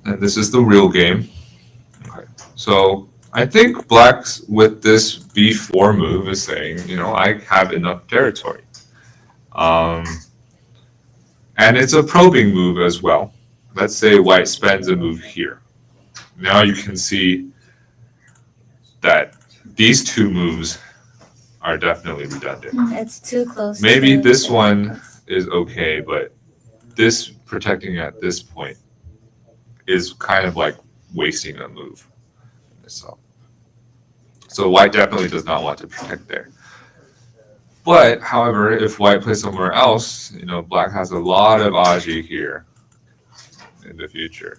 Speaker 1: And this is the real game. Okay, so I think Black's with this B4 move is saying, I have enough territory. And it's a probing move as well. Let's say White spends a move here. Now you can see that these two moves are definitely redundant.
Speaker 2: It's too close.
Speaker 1: Maybe
Speaker 2: to
Speaker 1: this
Speaker 2: the-
Speaker 1: one is okay, but this protecting at this point is kind of like wasting a move in itself. So White definitely does not want to protect there. But, however, if White plays somewhere else, Black has a lot of Aji here in the future.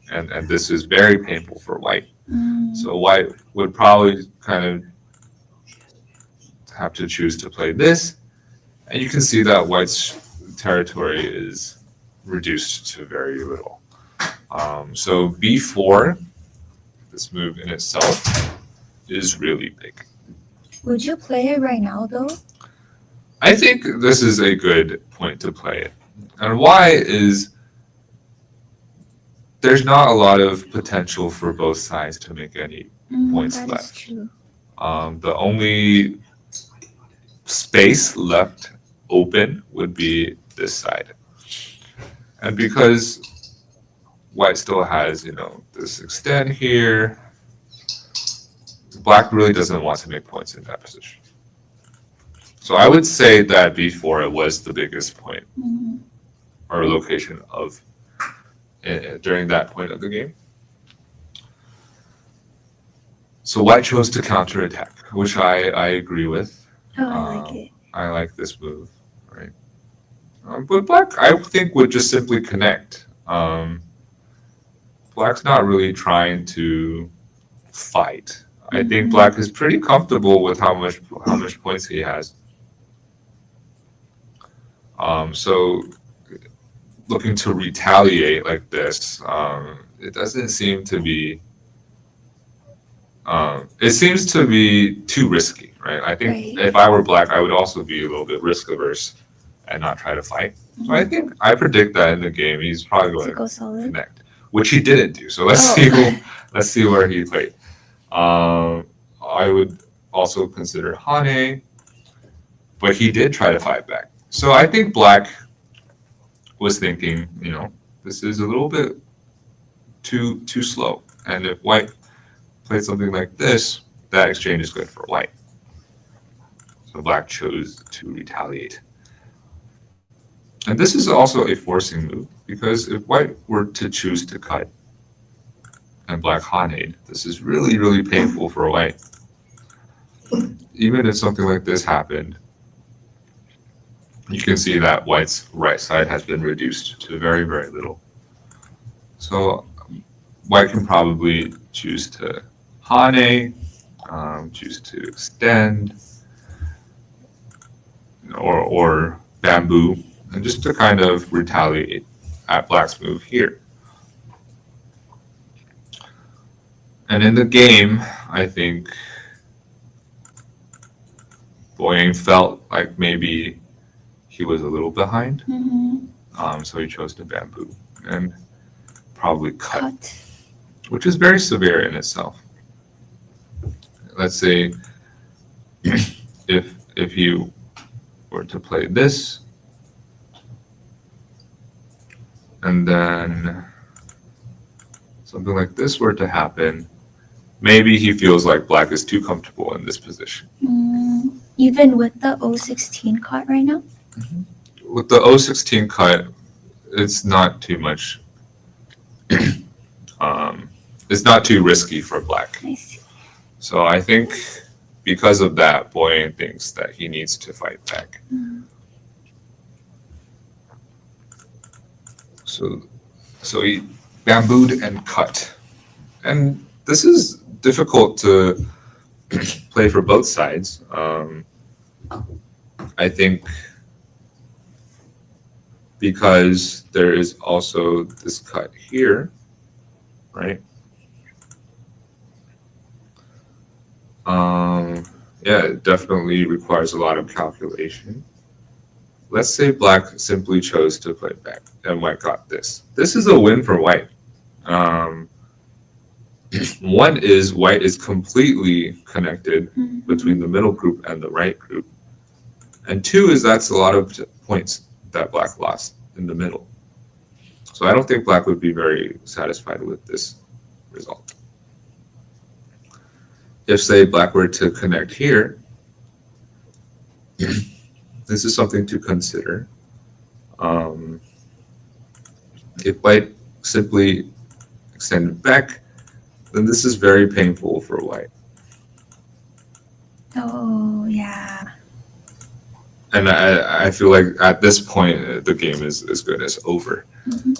Speaker 1: And this is very painful for White. So White would probably kind of have to choose to play this. And you can see that White's territory is reduced to very little. So B4, this move in itself, is really big.
Speaker 2: Would you play it right now, though?
Speaker 1: I think this is a good point to play it. And why is there's not a lot of potential for both sides to make any points
Speaker 2: That is
Speaker 1: left.
Speaker 2: true.
Speaker 1: The only space left open would be this side. And because white still has, this extend here, black really doesn't want to make points in that position. So I would say that b4 was the biggest point
Speaker 2: Mhm.
Speaker 1: or location of during that point of the game. So white chose to counterattack, which I agree with.
Speaker 2: Oh, I like it.
Speaker 1: I like this move, right? But black, I think, would just simply connect. Black's not really trying to fight. I think
Speaker 2: Mhm.
Speaker 1: black is pretty comfortable with how much points he has. So looking to retaliate like this, it doesn't seem to be. It seems to be too risky, right? I think
Speaker 2: Right.
Speaker 1: if I were black, I would also be a little bit risk averse and not try to fight. So I think I predict that in the game he's probably
Speaker 2: To
Speaker 1: going to
Speaker 2: go solid.
Speaker 1: connect, which he didn't do. So let's
Speaker 2: Oh.
Speaker 1: let's see where he played. I would also consider Hane, but he did try to fight back. So I think black was thinking, this is a little bit too slow, and if white played something like this, that exchange is good for white. So black chose to retaliate. And this is also a forcing move, because if white were to choose to cut and black Hanade, this is really, really painful for white. Even if something like this happened, you can see that white's right side has been reduced to very, very little. So white can probably choose to Hane, choose to extend, or bamboo, and just to kind of retaliate at black's move here. And in the game, I think Boyang felt like maybe he was a little behind,
Speaker 2: Mhm.
Speaker 1: so he chose to bamboo and probably cut,
Speaker 2: Cut.
Speaker 1: which is very severe in itself. Let's say if you were to play this, and then something like this were to happen, maybe he feels like black is too comfortable in this position.
Speaker 2: Even with the 016 cut right now?
Speaker 1: With the 016 cut, it's not too much. It's not too risky for black.
Speaker 2: I see.
Speaker 1: So I think because of that, Boyan thinks that he needs to fight back. So he bambooed and cut. And this is difficult to play for both sides. I think because there is also this cut here, right? Yeah, it definitely requires a lot of calculation. Let's say black simply chose to play back and white got this. This is a win for white. One is white is completely connected between the middle group and the right group. And two is that's a lot of points that black lost in the middle. So I don't think black would be very satisfied with this result. If, say, black were to connect here, this is something to consider. If white simply extended back, then this is very painful for white.
Speaker 2: Oh, yeah.
Speaker 1: And I feel like at this point, the game is as good as over.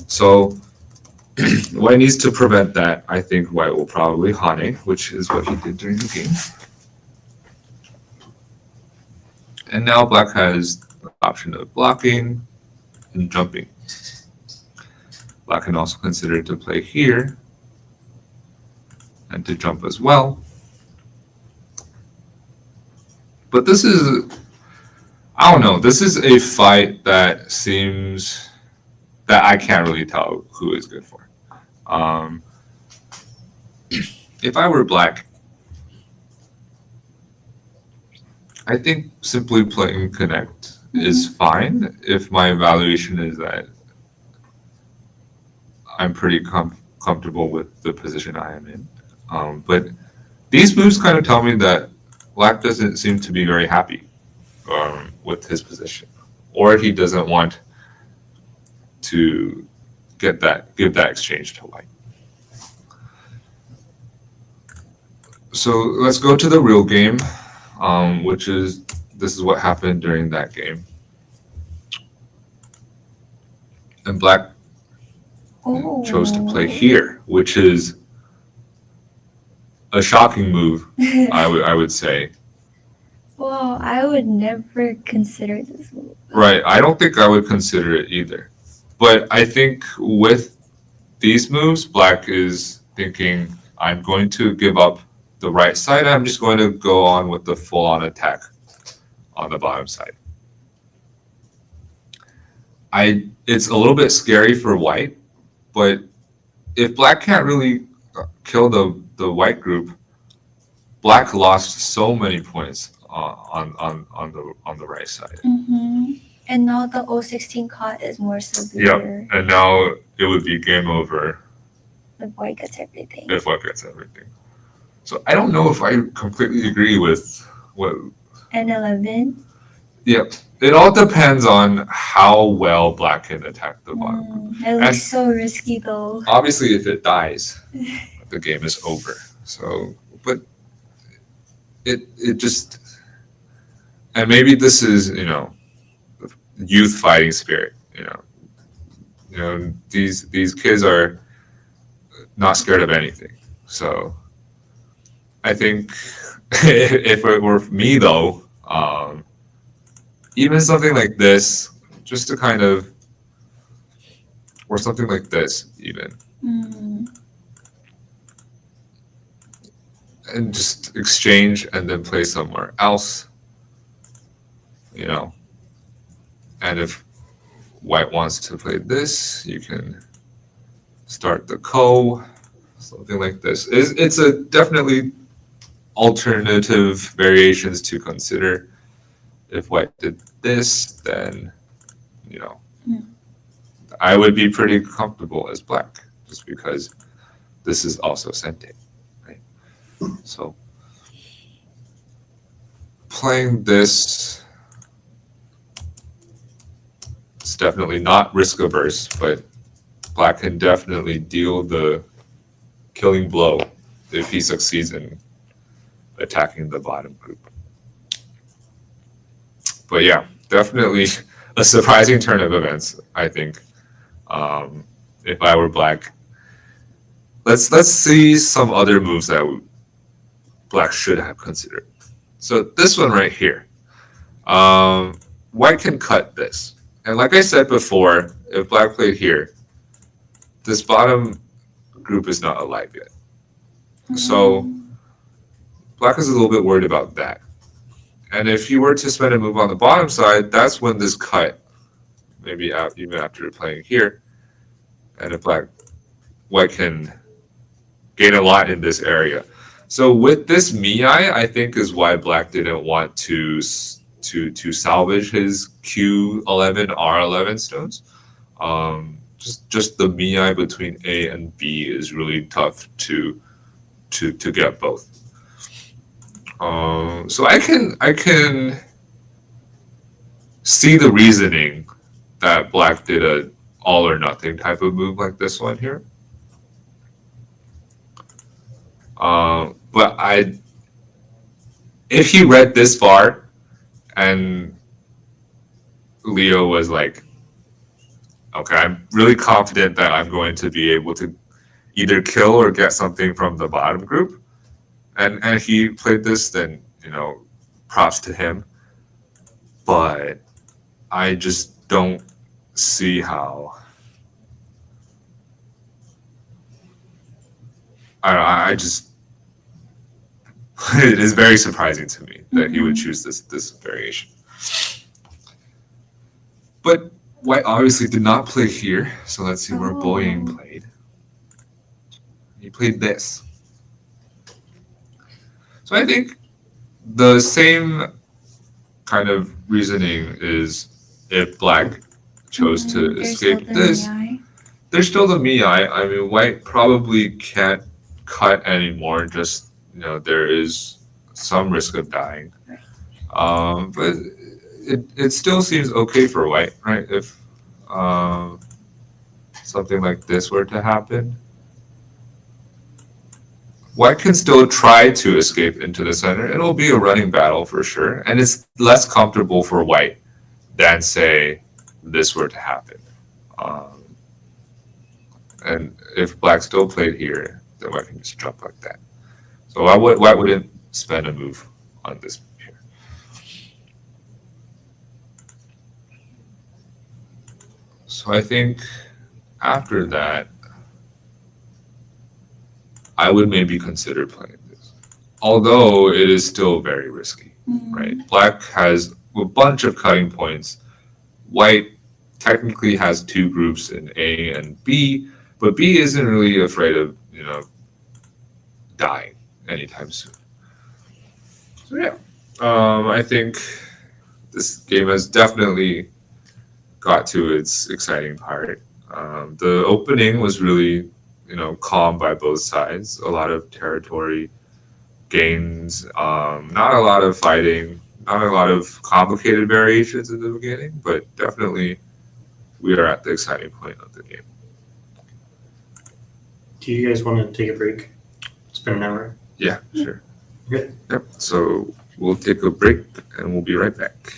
Speaker 1: So white needs to prevent that. I think white will probably Hane, which is what he did during the game. And now black has the option of blocking and jumping. Black can also consider to play here and to jump as well. But this is, I don't know, this is a fight that seems that I can't really tell who is good for. If I were black, I think simply playing connect is fine if my evaluation is that I'm pretty comfortable with the position I am in. But these moves kind of tell me that Black doesn't seem to be very happy with his position, or he doesn't want to give that exchange to White. So let's go to the real game, which is this is what happened during that game. And Black
Speaker 2: Oh.
Speaker 1: chose to play here, which is a shocking move, I would say.
Speaker 2: Well, I would never consider this move.
Speaker 1: Right. I don't think I would consider it either. But I think with these moves, Black is thinking, I'm going to give up the right side. I'm just going to go on with the full on attack on the bottom side. It's a little bit scary for White, but if Black can't really kill the White group, Black lost so many points on the right side.
Speaker 2: Mm-hmm. And now the 016 cut is more severe.
Speaker 1: And now it would be game over
Speaker 2: The White gets everything.
Speaker 1: if White gets everything. So I don't know if I completely agree with what.
Speaker 2: And 11.
Speaker 1: Yep. It all depends on how well Black can attack the bottom.
Speaker 2: It looks so risky though.
Speaker 1: Obviously, if it dies, the game is over. So, but it just, and maybe this is youth fighting spirit. These kids are not scared of anything. So, I think if it were me though, even something like this, just to kind of, or something like this even, and just exchange and then play somewhere else, and if White wants to play this, you can start the something like this. It's a definitely alternative variations to consider. If White did this, then I would be pretty comfortable as Black, just because this is also Sente, right? So playing this, it's definitely not risk averse, but Black can definitely deal the killing blow if he succeeds in attacking the bottom group. But yeah, definitely a surprising turn of events, I think. If I were Black, let's see some other moves that Black should have considered. So this one right here, White can cut this, and like I said before, if Black played here, this bottom group is not alive yet. So Black is a little bit worried about that. And if you were to spend a move on the bottom side, that's when this cut, maybe even after playing here, and if White can gain a lot in this area. So with this Mii, I think is why Black didn't want to salvage his Q11, R11 stones. Just the Mii between A and B is really tough to get both. So I can see the reasoning that Black did a all or nothing type of move like this one here. But if he read this far and Leo was like, okay, I'm really confident that I'm going to be able to either kill or get something from the bottom group, and he played this, then props to him. But I just don't see how. I just it is very surprising to me that he would choose this variation. But White obviously did not play here, so let's see where Boying played. He played this. So I think the same kind of reasoning is if black chose to
Speaker 2: There's still
Speaker 1: escape
Speaker 2: the
Speaker 1: this,
Speaker 2: Miai.
Speaker 1: there's still the Miai. I mean, white probably can't cut anymore. Just there is some risk of dying. But it still seems okay for white, right? If something like this were to happen, white can still try to escape into the center. It'll be a running battle for sure, and it's less comfortable for white than say this were to happen. Um, and if black still played here, then white can just jump like that. So white wouldn't spend a move on this move here. So I think after that, I would maybe consider playing this. Although it is still very risky, right? Black has a bunch of cutting points. White technically has two groups in A and B, but B isn't really afraid of, dying anytime soon. So yeah, I think this game has definitely got to its exciting part. The opening was really, calm by both sides. A lot of territory gains, not a lot of fighting, not a lot of complicated variations in the beginning, but definitely we are at the exciting point of the game.
Speaker 3: Do you guys want to take a break? It's been an hour.
Speaker 1: Yeah, sure.
Speaker 3: Okay.
Speaker 1: Yep. So we'll take a break and we'll be right back.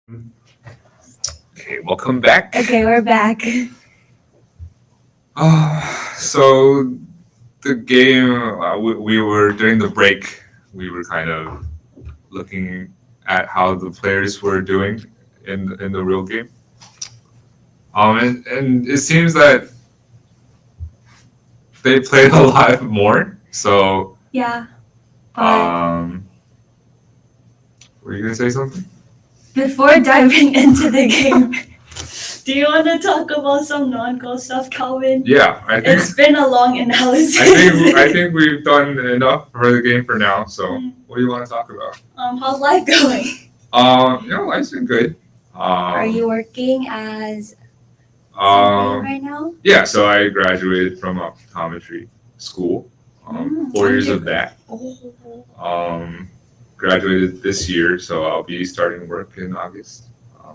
Speaker 1: Okay, welcome back.
Speaker 2: Okay, we're back.
Speaker 1: So the game, we were during the break, we were kind of looking at how the players were doing in the real game. And it seems that they played a lot more. So,
Speaker 2: Yeah. But
Speaker 1: um, were you gonna say something?
Speaker 2: before diving into the game, do you want to talk about some non-goal stuff, Calvin?
Speaker 1: Yeah, I think
Speaker 2: It's been a long analysis.
Speaker 1: I think we've done enough for the game for now. So, what do you want to talk about?
Speaker 2: How's life going?
Speaker 1: Life's been good.
Speaker 2: Are you working as something
Speaker 1: Um,
Speaker 2: right now?
Speaker 1: yeah, so I graduated from optometry school. 4 years of that.
Speaker 2: Oh.
Speaker 1: Graduated this year, so I'll be starting work in August.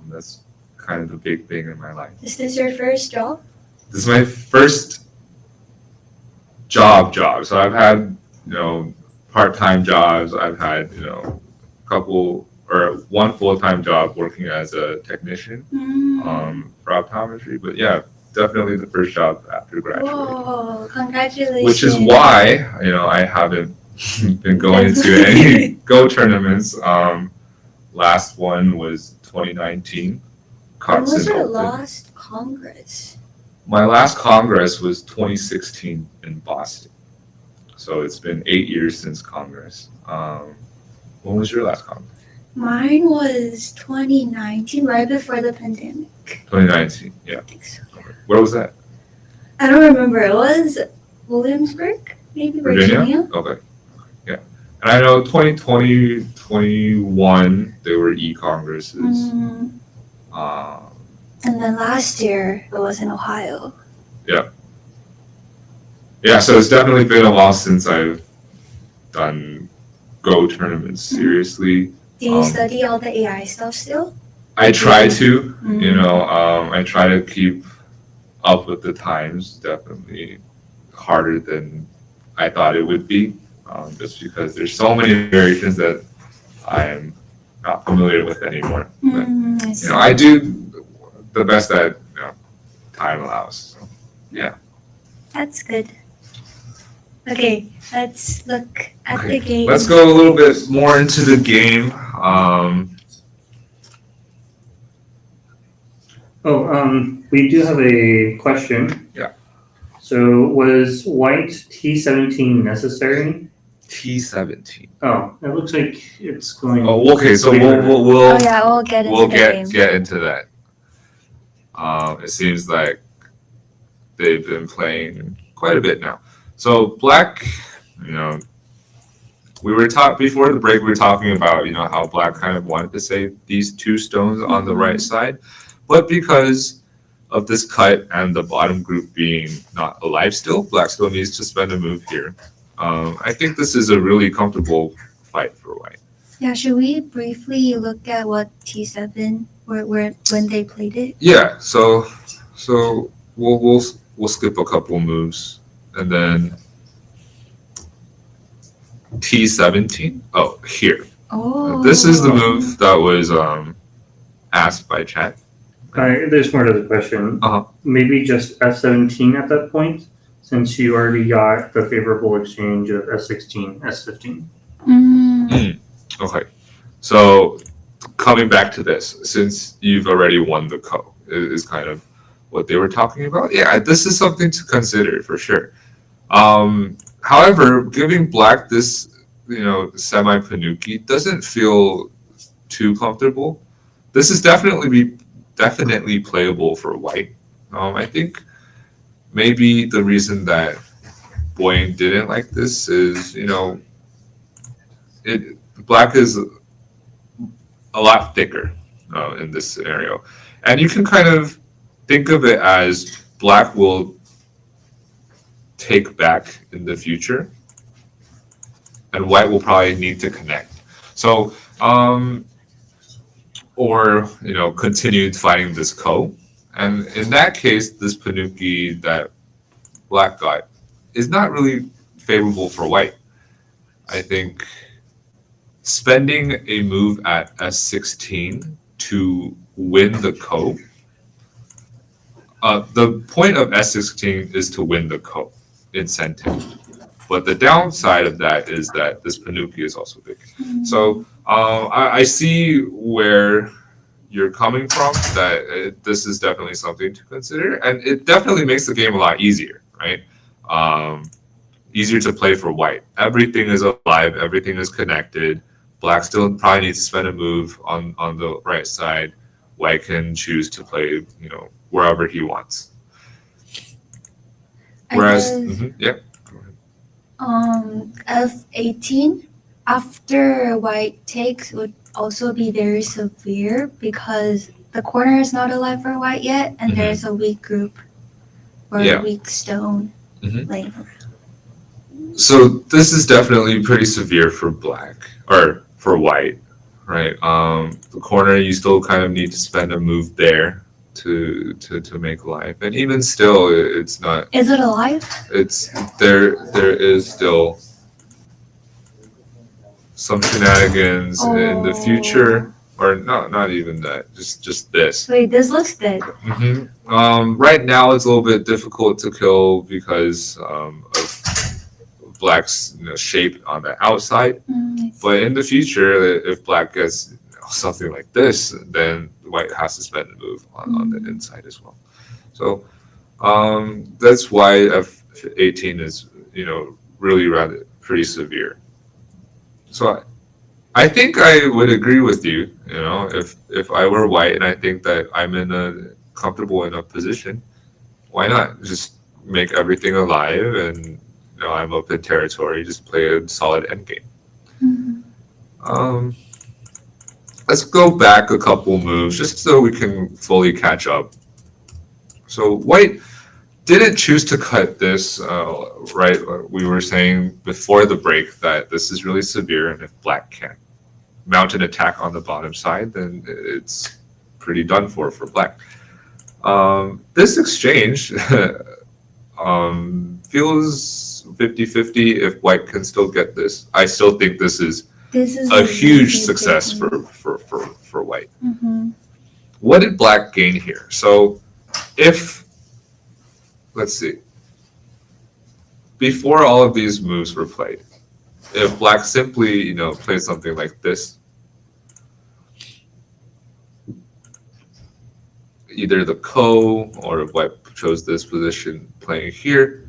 Speaker 1: That's kind of the big thing in my life.
Speaker 2: Is this your first job?
Speaker 1: This is my first job. So I've had, part-time jobs. I've had, one full-time job working as a technician for optometry. But yeah, definitely the first job after graduating.
Speaker 2: Whoa, congratulations.
Speaker 1: Which is why, I haven't been going to any Go tournaments. Last one was 2019.
Speaker 2: When was
Speaker 1: Cotson
Speaker 2: your
Speaker 1: Open.
Speaker 2: last Congress?
Speaker 1: My last Congress was 2016 in Boston. So it's been 8 years since Congress. When was your last Congress?
Speaker 2: Mine was 2019, right before the pandemic.
Speaker 1: 2019, yeah.
Speaker 2: I think so.
Speaker 1: Where was that?
Speaker 2: I don't remember. It was Williamsburg, maybe Virginia.
Speaker 1: Okay. Yeah. And I know 2020, 21, there were e-congresses.
Speaker 2: Mhm. And then last year, it was in Ohio.
Speaker 1: Yeah, so it's definitely been a while since I've done Go tournaments seriously.
Speaker 2: Do you study all the AI stuff still?
Speaker 1: I try to,
Speaker 2: Mhm.
Speaker 1: I try to keep up with the times. Definitely harder than I thought it would be, just because there's so many variations that I'm not familiar with anymore. But,
Speaker 2: I see.
Speaker 1: I do the best that time allows. So, yeah.
Speaker 2: That's good. Okay, let's look at the game.
Speaker 1: Let's go a little bit more into the game.
Speaker 3: We do have a question.
Speaker 1: Yeah.
Speaker 3: So was white T17 necessary?
Speaker 1: T17.
Speaker 3: Oh, it looks like it's going.
Speaker 1: Oh, okay. So
Speaker 2: Oh
Speaker 1: we'll
Speaker 2: yeah, we'll get into the game.
Speaker 1: get into that. It seems like they've been playing quite a bit now. So black, we were before the break. We were talking about how black kind of wanted to save these two stones on the right side, but because of this cut and the bottom group being not alive still, black still needs to spend a move here. I think this is a really comfortable fight for white.
Speaker 2: Yeah, should we briefly look at what T7 where when they played it?
Speaker 1: Yeah. So we'll skip a couple moves. And then T17. Oh, here.
Speaker 2: Oh.
Speaker 1: This is the move that was asked by chat.
Speaker 3: There's more to the question.
Speaker 1: Uh-huh.
Speaker 3: Maybe just F17 at that point, since you already got the favorable exchange of S16, S15.
Speaker 1: Okay. So coming back to this, since you've already won the co, is kind of what they were talking about. Yeah, this is something to consider for sure. However, giving black this, semi panuki doesn't feel too comfortable. This is definitely playable for white. I think maybe the reason that Boyne didn't like this is, black is a lot thicker in this scenario, and you can kind of think of it as black will take back in the future, and white will probably need to connect. So, or continue fighting this ko, and in that case, this panuki that black got is not really favorable for white. I think spending a move at S16 to win the ko. The point of S16 is to win the ko incentive. But the downside of that is that this Panuki is also big. So I see where you're coming from, that this is definitely something to consider. And it definitely makes the game a lot easier, right? Easier to play for white. Everything is alive, everything is connected. Black still probably needs to spend a move on the right side. White can choose to play, wherever he wants. Whereas, yeah.
Speaker 2: F18 after white takes would also be very severe because the corner is not alive for white yet, and there's a weak group or a weak stone laying around.
Speaker 1: So this is definitely pretty severe for black, or for white, right? The corner, you still kind of need to spend a move there to make life, and even still, it's not.
Speaker 2: Is it alive?
Speaker 1: It's there. There is still some shenanigans in the future, or not even that. Just this.
Speaker 2: Wait, this looks dead.
Speaker 1: Right now, it's a little bit difficult to kill because of black's shape on the outside. But in the future, if black gets something like this, then white has to spend a move on the inside as well. So that's why F18 is really rather pretty severe. So I think I would agree with you. If I were white and I think that I'm in a comfortable enough position, why not just make everything alive and I'm up in territory, just play a solid endgame. Let's go back a couple moves just so we can fully catch up. So white didn't choose to cut this, right? We were saying before the break that this is really severe, and if black can mount an attack on the bottom side, then it's pretty done for black. This exchange feels 50-50 if white can still get this. I still think this is a huge success for white. What did black gain here? So let's see, before all of these moves were played, if black simply played something like this, either the ko, or if white chose this position playing here,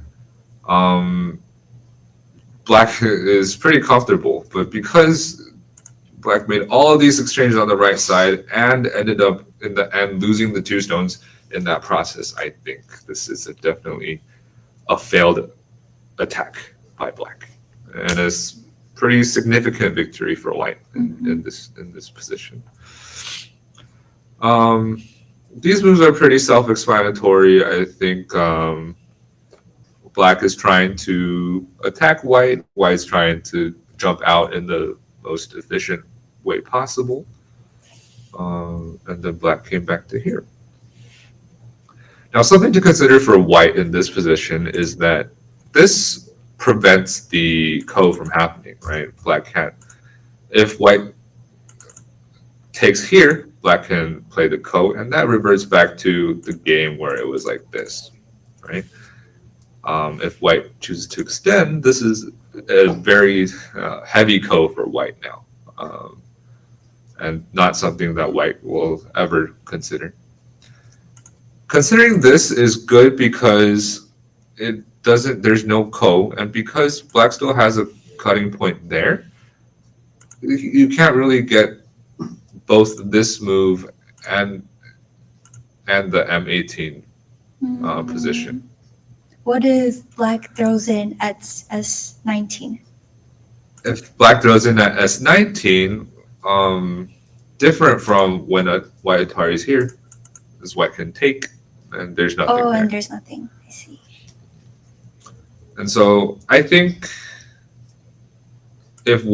Speaker 1: black is pretty comfortable. But because black made all of these exchanges on the right side and ended up in the end losing the 2 stones in that process, I think this is definitely a failed attack by black, and it's pretty significant victory for white in this position. These moves are pretty self-explanatory. I think black is trying to attack white. White's trying to jump out in the most efficient way possible. And then black came back to here. Now, something to consider for white in this position is that this prevents the ko from happening, right? Black can't. If white takes here, black can play the ko, and that reverts back to the game where it was like this, right? If white chooses to extend, this is a very heavy ko for white now, and not something that white will ever consider. Considering this is good because there's no ko, and because black still has a cutting point there, you can't really get both this move and the M18 position.
Speaker 2: What if black throws in at S19?
Speaker 1: If black throws in at S19, different from when a white Atari is here, is white can take, and there's nothing there.
Speaker 2: And there's nothing. I see.
Speaker 1: And so I think if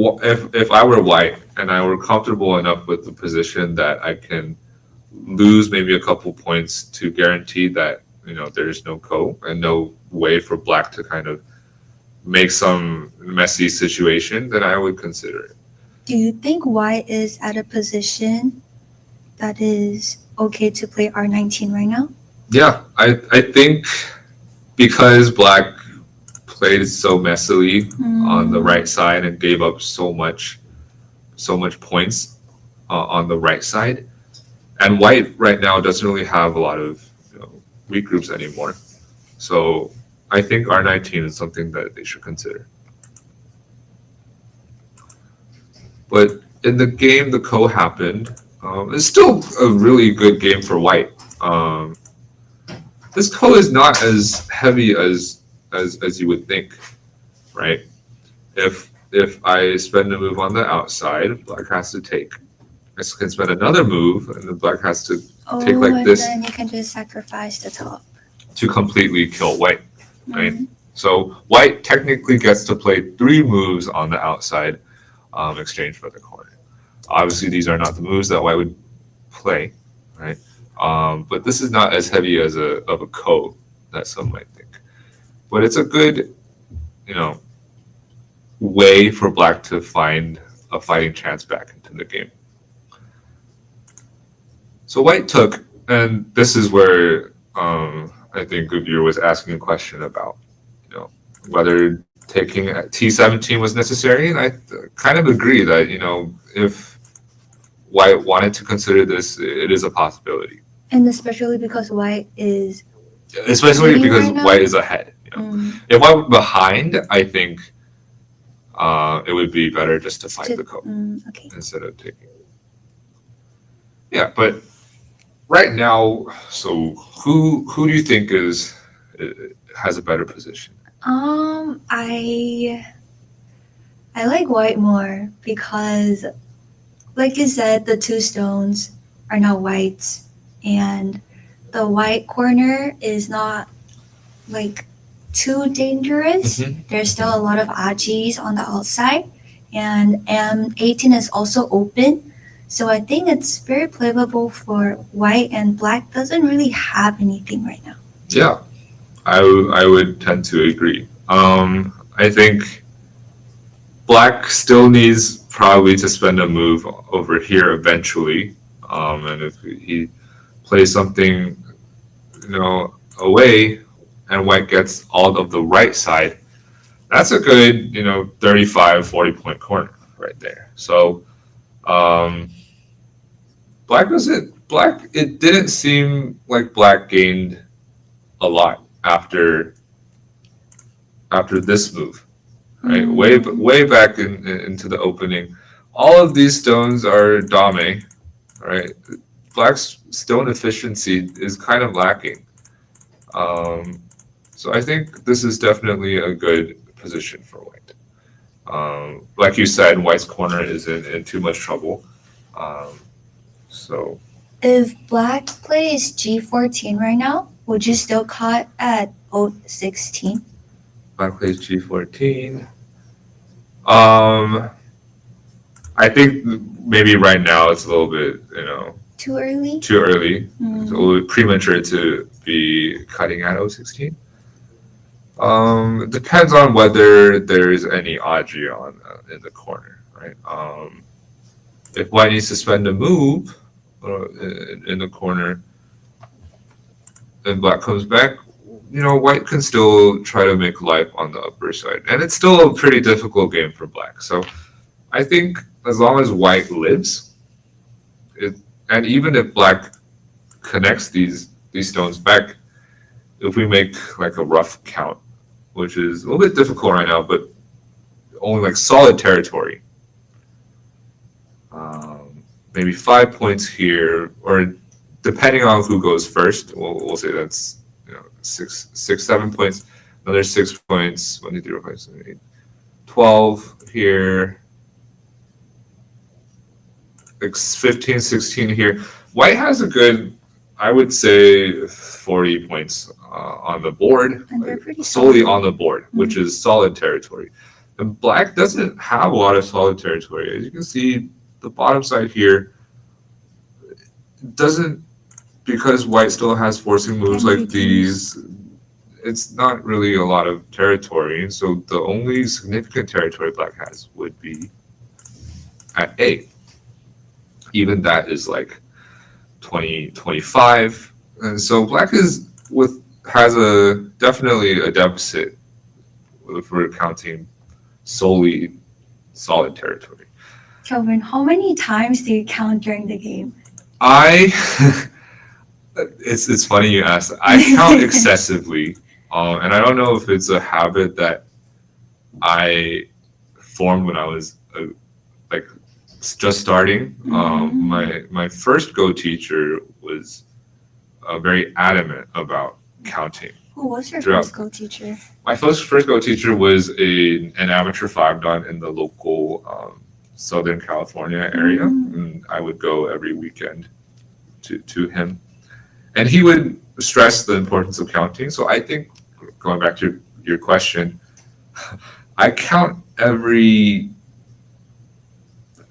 Speaker 1: I were white and I were comfortable enough with the position that I can lose maybe a couple points to guarantee that there's no ko and no way for black to kind of make some messy situation, then I would consider it.
Speaker 2: Do you think white is at a position that is okay to play R19 right now?
Speaker 1: Yeah, I think because black played so messily on the right side and gave up so much points on the right side, and white right now doesn't really have a lot of weak groups anymore. So I think R19 is something that they should consider. But in the game, the co happened. It's still a really good game for white. This co is not as heavy as you would think, right? If I spend a move on the outside, black has to take. I can spend another move, and the black has to take like
Speaker 2: and
Speaker 1: this
Speaker 2: then you can just sacrifice the top.
Speaker 1: to completely kill white, right? So white technically gets to play 3 moves on the outside, exchange for the corner. Obviously, these are not the moves that white would play, right? But this is not as heavy as of a ko that some might think. But it's a good, way for black to find a fighting chance back into the game. So white took, and this is where I think a viewer was asking a question about, whether taking at T17 was necessary, and I kind of agree that if white wanted to consider this, it is a possibility.
Speaker 2: And especially because white is
Speaker 1: Especially
Speaker 2: leading
Speaker 1: because
Speaker 2: right now?
Speaker 1: white is ahead. If white were behind, I think it would be better just to fight the ko
Speaker 2: okay.
Speaker 1: instead of taking. Yeah, but right now, so who do you think has a better position?
Speaker 2: I like white more because, like you said, the 2 stones are now white, and the white corner is not like too dangerous. There's still a lot of ajis on the outside, and M18 is also open. So I think it's very playable for white, and black doesn't really have anything right now.
Speaker 1: Yeah, I would tend to agree. I think black still needs probably to spend a move over here eventually. And if he plays something, away, and white gets all of the right side, that's a good, 35, 40 point corner right there. So it didn't seem like black gained a lot after this move, right? Way back into the opening. All of these stones are dame, right? Black's stone efficiency is kind of lacking. So I think this is definitely a good position for white. Like you said, white's corner is in too much trouble. So
Speaker 2: if black plays G14 right now, would you still cut at O16?
Speaker 1: black plays G14. I think maybe right now it's a little bit,
Speaker 2: Too early?
Speaker 1: too early. It's a little bit premature to be cutting at O16. It depends on whether there's any Audrey on in the corner, right? If white needs to spend a move in the corner, and black comes back, white can still try to make life on the upper side, and it's still a pretty difficult game for black. So I think as long as white lives, and even if black connects these stones back, if we make like a rough count, which is a little bit difficult right now, but only like solid territory, maybe 5 points here, or depending on who goes first, we'll say that's 7 points, another 6 points, 1, 2, 3, 4, 5, 6, 7, 8, 12 here, like 15, 16 here. White has a good, I would say, 40 points on the board,
Speaker 2: And they're pretty
Speaker 1: solely
Speaker 2: solid.
Speaker 1: on the board, which is solid territory. And black doesn't have a lot of solid territory. As you can see, the bottom side here doesn't, because white still has forcing moves like these, it's not really a lot of territory. So the only significant territory black has would be at A. Even that is like 2025. And so black has definitely a deficit if we're counting solely solid territory.
Speaker 2: Kelvin, how many times do you count during the game?
Speaker 1: It's funny you asked. I count excessively, and I don't know if it's a habit that I formed when I was like just starting. My first Go teacher was very adamant about counting.
Speaker 2: Who was your
Speaker 1: Throughout-
Speaker 2: first Go teacher?
Speaker 1: My first Go teacher was an amateur 5-dan in the local Southern California area, and I would go every weekend to him. And he would stress the importance of counting. So I think, going back to your question, I count every,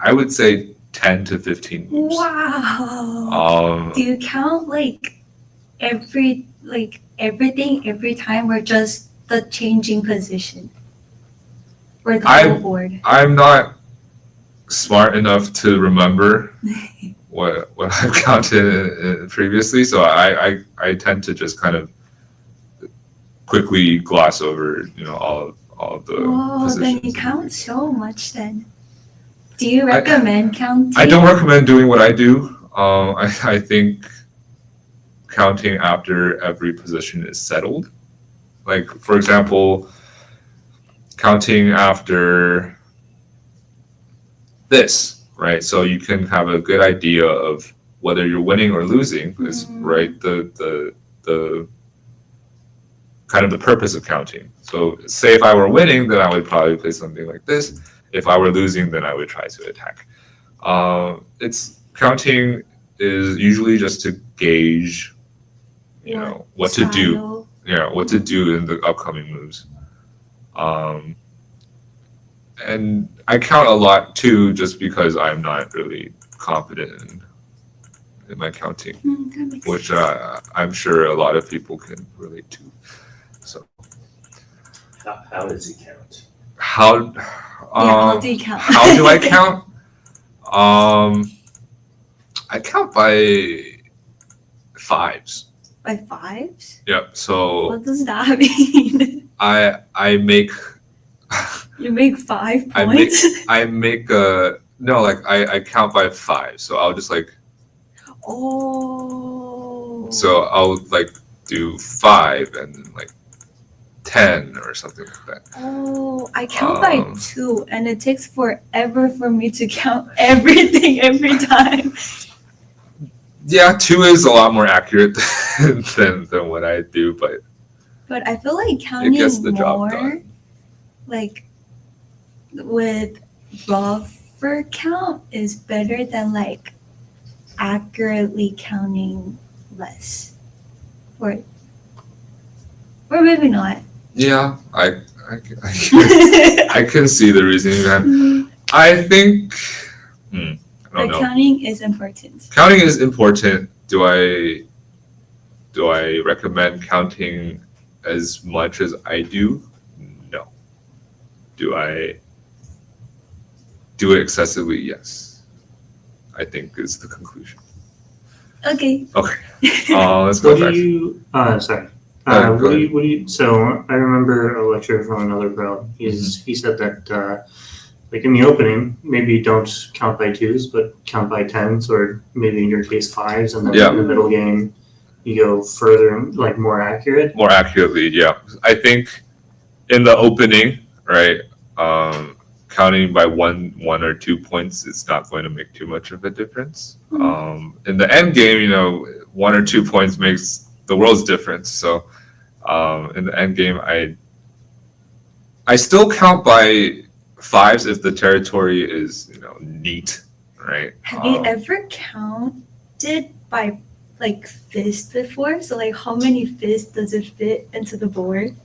Speaker 1: I would say 10 to 15 moves.
Speaker 2: Wow. Do you count everything every time, or just the changing position? Or the whole board?
Speaker 1: I'm not smart enough to remember what I've counted previously, so I tend to just kind of quickly gloss over all of the positions.
Speaker 2: Then you count so much then. Do you recommend counting?
Speaker 1: I don't recommend doing what I do. I think counting after every position is settled. Like, for example, counting after this, right? So you can have a good idea of whether you're winning or losing, is right, the kind of the purpose of counting. So say if I were winning, then I would probably play something like this. If I were losing, then I would try to attack. Counting is usually just to gauge, what to do. Yeah, what to do in the upcoming moves. And I count a lot too, just because I'm not really confident in my counting, which I'm sure a lot of people can relate to. So,
Speaker 3: How does he count?
Speaker 1: How
Speaker 2: do you count?
Speaker 1: How do I count? I count by fives.
Speaker 2: By fives?
Speaker 1: Yep. So
Speaker 2: what does that mean?
Speaker 1: I make.
Speaker 2: You make 5 points?
Speaker 1: I count by 5. So I'll just So I'll do 5 and then 10 or something like that.
Speaker 2: Oh, I count by 2, and it takes forever for me to count everything every time.
Speaker 1: Yeah, 2 is a lot more accurate than what I do, but
Speaker 2: I feel like counting
Speaker 1: it gets the job
Speaker 2: more,
Speaker 1: done.
Speaker 2: With rougher count is better than accurately counting less, or maybe not.
Speaker 1: Yeah, I can see the reasoning behind. I think I don't know.
Speaker 2: Counting is important.
Speaker 1: Counting is important. Do I recommend counting as much as I do? No. Do I do it excessively? Yes. I think is the conclusion.
Speaker 2: Okay.
Speaker 1: Let's go back.
Speaker 3: Sorry.
Speaker 1: Go ahead.
Speaker 3: So I remember a lecture from another pro. He said that in the opening, maybe don't count by 2s, but count by 10s, or maybe in your case 5s, and then in the middle game you go further and more accurate.
Speaker 1: More accurately, yeah. I think in the opening, right, counting by one or 2 points, it's not going to make too much of a difference. In the end game, 1 or 2 points makes the world's difference. So in the end game, I still count by 5s if the territory is neat, right?
Speaker 2: Have you ever counted by fist before? So how many fists does it fit into the board?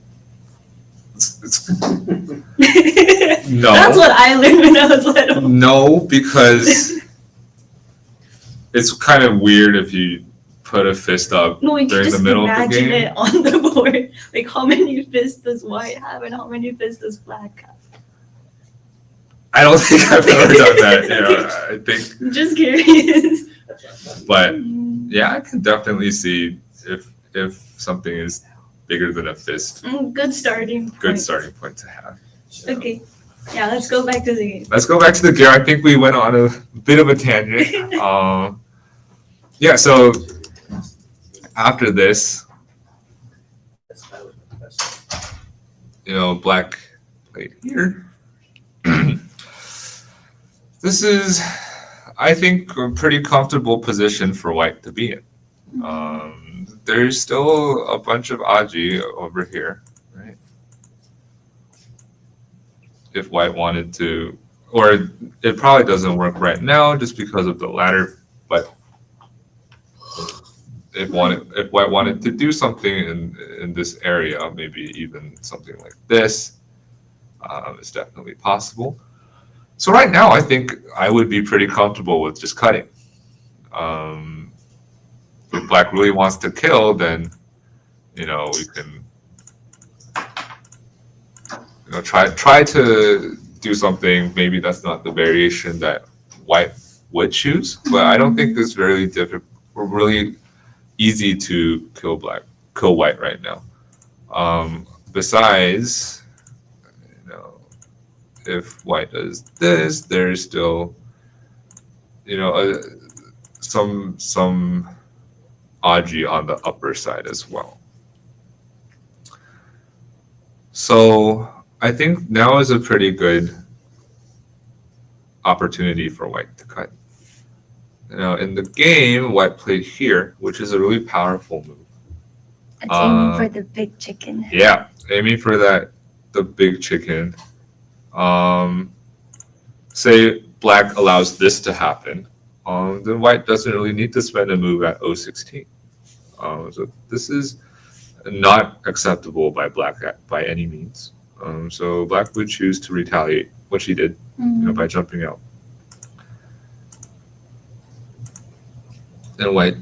Speaker 1: No.
Speaker 2: That's what I learned when I was little.
Speaker 1: No, because it's kind of weird if you put a fist up during the middle of the game.
Speaker 2: Imagine it on the board. How many fists does white have and how many fists does black have?
Speaker 1: I don't think I've ever done that. I think.
Speaker 2: I'm just curious.
Speaker 3: That
Speaker 1: But yeah, I can definitely see if something is bigger than a fist,
Speaker 2: Good starting point.
Speaker 1: good starting point to have.
Speaker 2: Okay. Yeah, let's go back to the game.
Speaker 1: Let's go back to the gear. I think we went on a bit of a tangent. Yeah, so after this, black played here. This is, I think, a pretty comfortable position for white to be in. There's still a bunch of aji over here, right? If white wanted to, or it probably doesn't work right now just because of the ladder, but if white wanted to do something in this area, maybe even something like this, it's definitely possible. So right now, I think I would be pretty comfortable with just cutting. If black really wants to kill, then we can try to do something. Maybe that's not the variation that white would choose, but I don't think it's really difficult or really easy to kill white right now. Besides, if white does this, there's still some aji on the upper side as well. So I think now is a pretty good opportunity for white to cut. In the game, white played here, which is a really powerful move.
Speaker 2: It's aiming for the big chicken.
Speaker 1: Yeah, aiming for the big chicken. Say black allows this to happen, then white doesn't really need to spend a move at 016. So this is not acceptable by black by any means. So black would choose to retaliate what she did, by jumping out. And white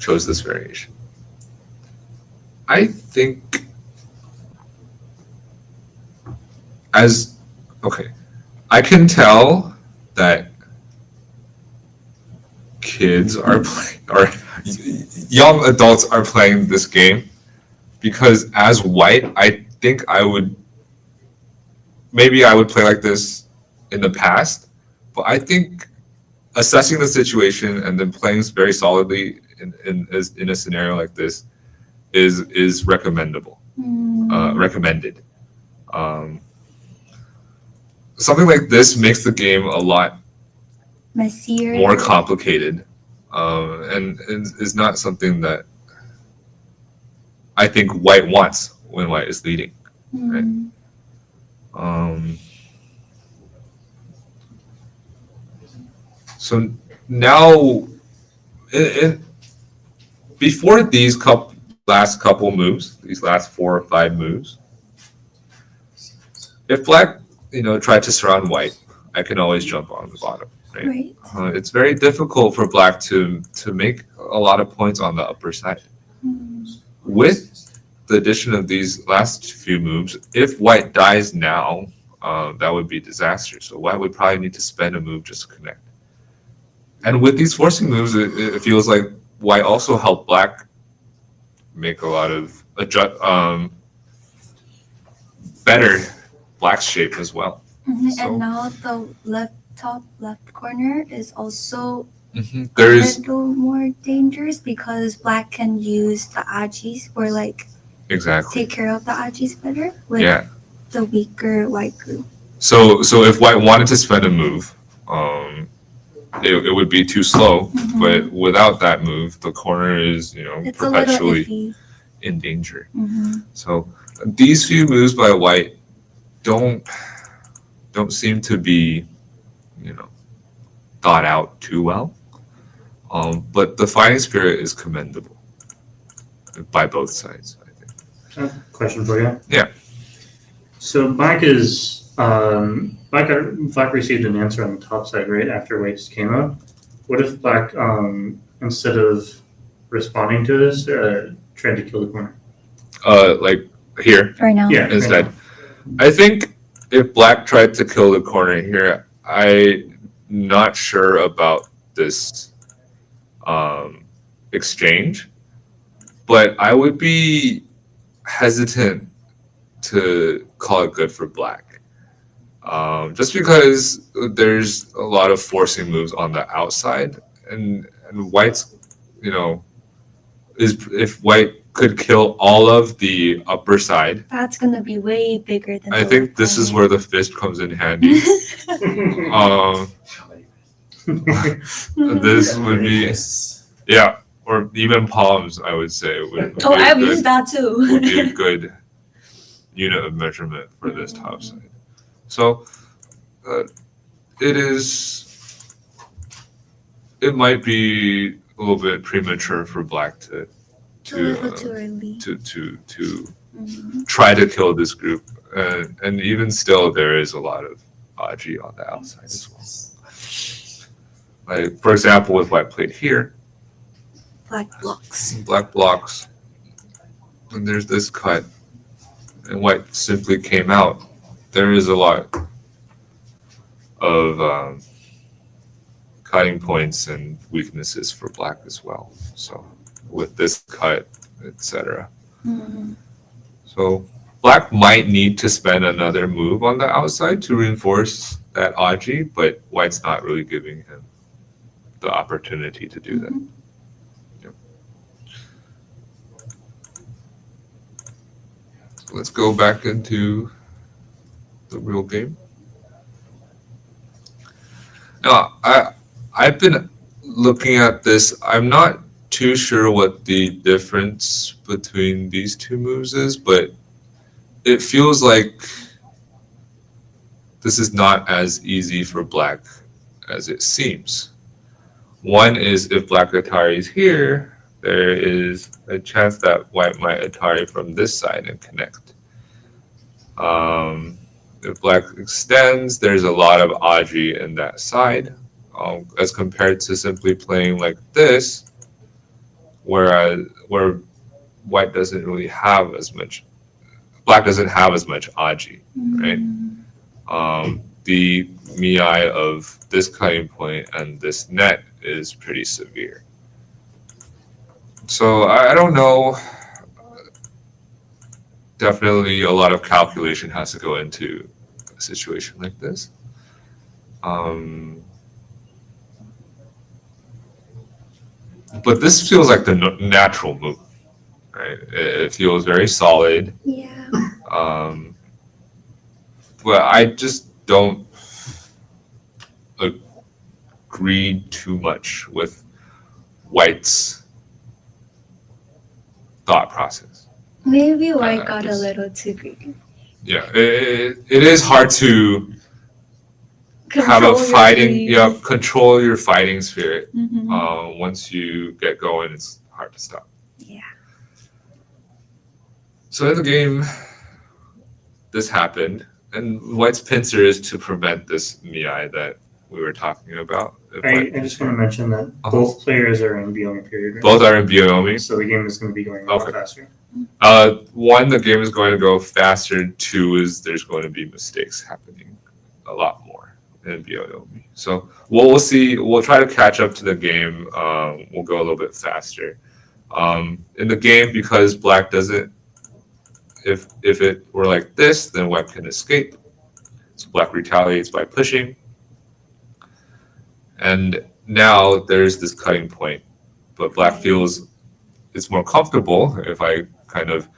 Speaker 1: chose this variation. I think I can tell that kids are playing, or young adults are playing this game, because as white, I think I would play like this in the past, but I think assessing the situation and then playing very solidly in a scenario like this is recommended. Something like this makes the game a lot
Speaker 2: messier,
Speaker 1: more complicated, and is not something that I think white wants when white is leading. Right? So now, before these last couple moves, these last 4 or 5 moves, if black tried to surround white, I can always jump on the bottom. Right? It's very difficult for black to make a lot of points on the upper side. With the addition of these last few moves, if white dies now, that would be disaster. So white would probably need to spend a move just to connect. And with these forcing moves, it feels like white also helped black make a lot of better black shape as well. So,
Speaker 2: and now the top left corner is also a
Speaker 1: there's
Speaker 2: little more dangerous because black can use the ajis or
Speaker 1: exactly
Speaker 2: take care of the ajis better with the weaker white group.
Speaker 1: So if white wanted to spend a move, it would be too slow. But without that move, the corner is
Speaker 2: It's
Speaker 1: perpetually in danger. So these few moves by white don't seem to be thought out too well. But the fighting spirit is commendable by both sides, I think.
Speaker 3: Question for you.
Speaker 1: Yeah.
Speaker 3: So black received an answer on the top side right after white just came out. What if black, instead of responding to this, tried to kill the corner?
Speaker 1: Like here
Speaker 2: Right now.
Speaker 3: Yeah.
Speaker 1: instead. I think if black tried to kill the corner here, I'm not sure about this exchange, but I would be hesitant to call it good for black. Just because there's a lot of forcing moves on the outside, and white's, you know, is if white could kill all of the upper side,
Speaker 2: That's gonna be way bigger than
Speaker 1: I
Speaker 2: the
Speaker 1: think
Speaker 2: left
Speaker 1: this is
Speaker 2: corner.
Speaker 1: where the fist comes in handy. Um, this would be, yeah, or even palms. I would say would
Speaker 2: Oh,
Speaker 1: be a
Speaker 2: I've
Speaker 1: good,
Speaker 2: used that
Speaker 1: would be a
Speaker 2: too.
Speaker 1: good unit of measurement for this top side. So uh, it is. It might be a little bit premature for black
Speaker 2: a
Speaker 1: to
Speaker 2: little too early.
Speaker 1: to
Speaker 2: Mhm.
Speaker 1: try to kill this group, and even still, there is a lot of Aji on the outside as well. Like for example, with white played here,
Speaker 2: Black blocks.
Speaker 1: black blocks, and there's this cut, and white simply came out. There is a lot of cutting points and weaknesses for black as well. So with this cut, etc.
Speaker 2: Mhm.
Speaker 1: So black might need to spend another move on the outside to reinforce that Aji, but white's not really giving him the opportunity to do that.
Speaker 2: Mhm.
Speaker 1: Yep. So let's go back into the real game. Now, I've been looking at this. I'm not too sure what the difference between these two moves is, but it feels like this is not as easy for black as it seems. One is if black Atari is here, there is a chance that white might Atari from this side and connect. If black extends, there's a lot of Aji in that side, as compared to simply playing like this, where white doesn't really have as much, black doesn't have as much Aji, right? The miai of this cutting point and this net is pretty severe. So I don't know. Definitely a lot of calculation has to go into a situation like this. But this feels like the natural move, right? It feels very solid.
Speaker 2: Yeah.
Speaker 1: But I just don't agree too much with White's thought process.
Speaker 2: Maybe white got a
Speaker 1: just-
Speaker 2: little too greedy.
Speaker 1: Yeah, it is hard to have a
Speaker 2: Control your
Speaker 1: fighting,
Speaker 2: greed.
Speaker 1: yeah, control your fighting spirit.
Speaker 2: Mhm.
Speaker 1: Once you get going, it's hard to stop.
Speaker 2: Yeah.
Speaker 1: So in the game, this happened, and White's pincer is to prevent this miai that we were talking about. If White-
Speaker 3: I just want to mention that
Speaker 1: Uh-huh.
Speaker 3: both players are in Biomi period. Right?
Speaker 1: Both are in Biomi.
Speaker 3: So the game is going to be going a lot
Speaker 1: Okay.
Speaker 3: faster.
Speaker 1: One, the game is going to go faster. Two is there's going to be mistakes happening a lot more in Biomi. So we'll see. We'll try to catch up to the game. We'll go a little bit faster. In the game, because black doesn't, if it were like this, then white can escape. So black retaliates by pushing. And now there's this cutting point, but black feels it's more comfortable if I kind of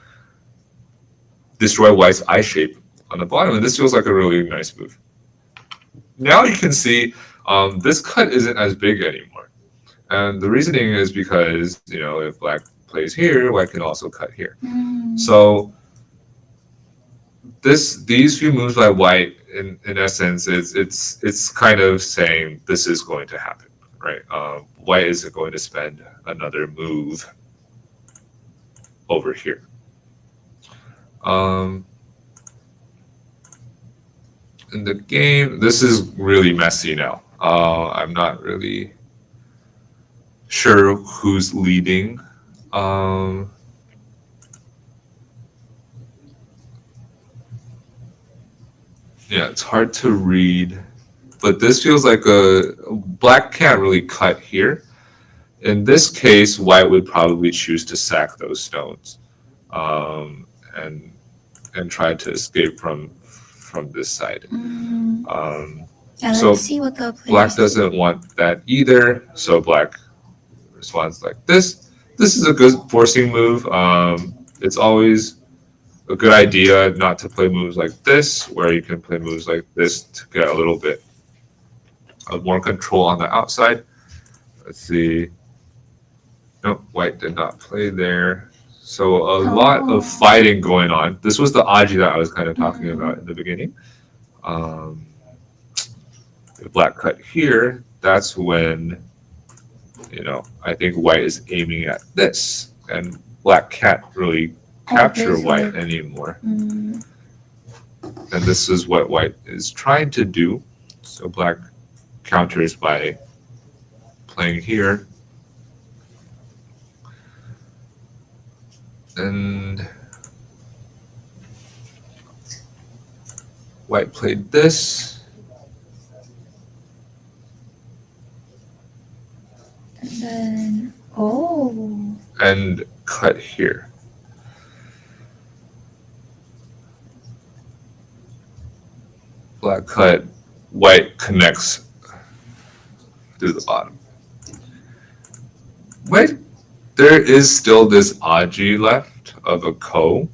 Speaker 1: destroy white's eye shape on the bottom. And this feels like a really nice move. Now you can see this cut isn't as big anymore. And the reasoning is because, if black plays here, white can also cut here. So these few moves by white, in essence, it's kind of saying this is going to happen, right? White isn't going to spend another move over here. In the game, this is really messy now. I'm not really sure who's leading. Yeah, it's hard to read, but this feels like black can't really cut here. In this case, white would probably choose to sack those stones, um, and try to escape from this side.
Speaker 2: Mm.
Speaker 1: Um,
Speaker 2: And
Speaker 1: so
Speaker 2: let's see what the
Speaker 1: black
Speaker 2: players
Speaker 1: doesn't want that either, so black responds like this. This is a good forcing move. It's always a good idea not to play moves like this, where you can play moves like this to get a little bit of more control on the outside. Let's see. Nope, white did not play there. So a lot
Speaker 2: Oh.
Speaker 1: of fighting going on. This was the Aji that I was kind of talking
Speaker 2: Mhm.
Speaker 1: about in the beginning. If black cut here, that's when, I think white is aiming at this, and black can't really capture
Speaker 2: this
Speaker 1: white
Speaker 2: way.
Speaker 1: anymore.
Speaker 2: Mm.
Speaker 1: And this is what white is trying to do. So black counters by playing here. And white played this.
Speaker 2: And then, oh.
Speaker 1: And cut here. Black cut, white connects through the bottom. White, there is still this Aji left of a Ko,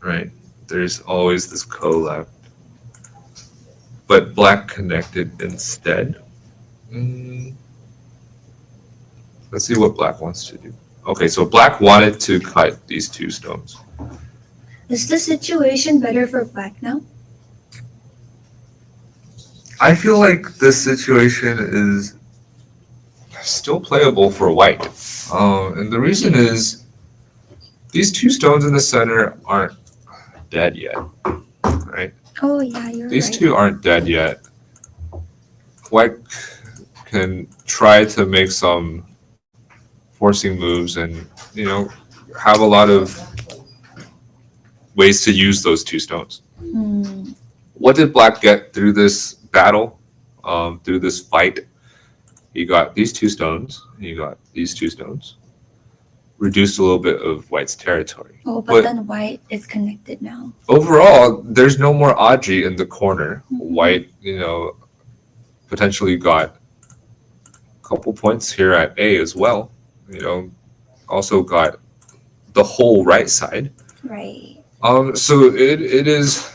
Speaker 1: right? There's always this Ko left. But black connected instead. Let's see what black wants to do. Okay, so black wanted to cut these two stones.
Speaker 2: Is the situation better for black now?
Speaker 1: I feel like this situation is still playable for white. And the reason is these two stones in the center aren't dead yet, right?
Speaker 2: Oh yeah, you're
Speaker 1: These
Speaker 2: right.
Speaker 1: two aren't dead yet. White can try to make some forcing moves and, have a lot of ways to use those two stones.
Speaker 2: Hmm.
Speaker 1: What did black get through this battle, through this fight? He got these two stones. He got these two stones. Reduced a little bit of white's territory.
Speaker 2: Oh,
Speaker 1: But-
Speaker 2: then white is connected now.
Speaker 1: Overall, there's no more Aji in the corner.
Speaker 2: Mhm.
Speaker 1: White, potentially got a couple points here at A as well. Also got the whole right side.
Speaker 2: Right.
Speaker 1: So it is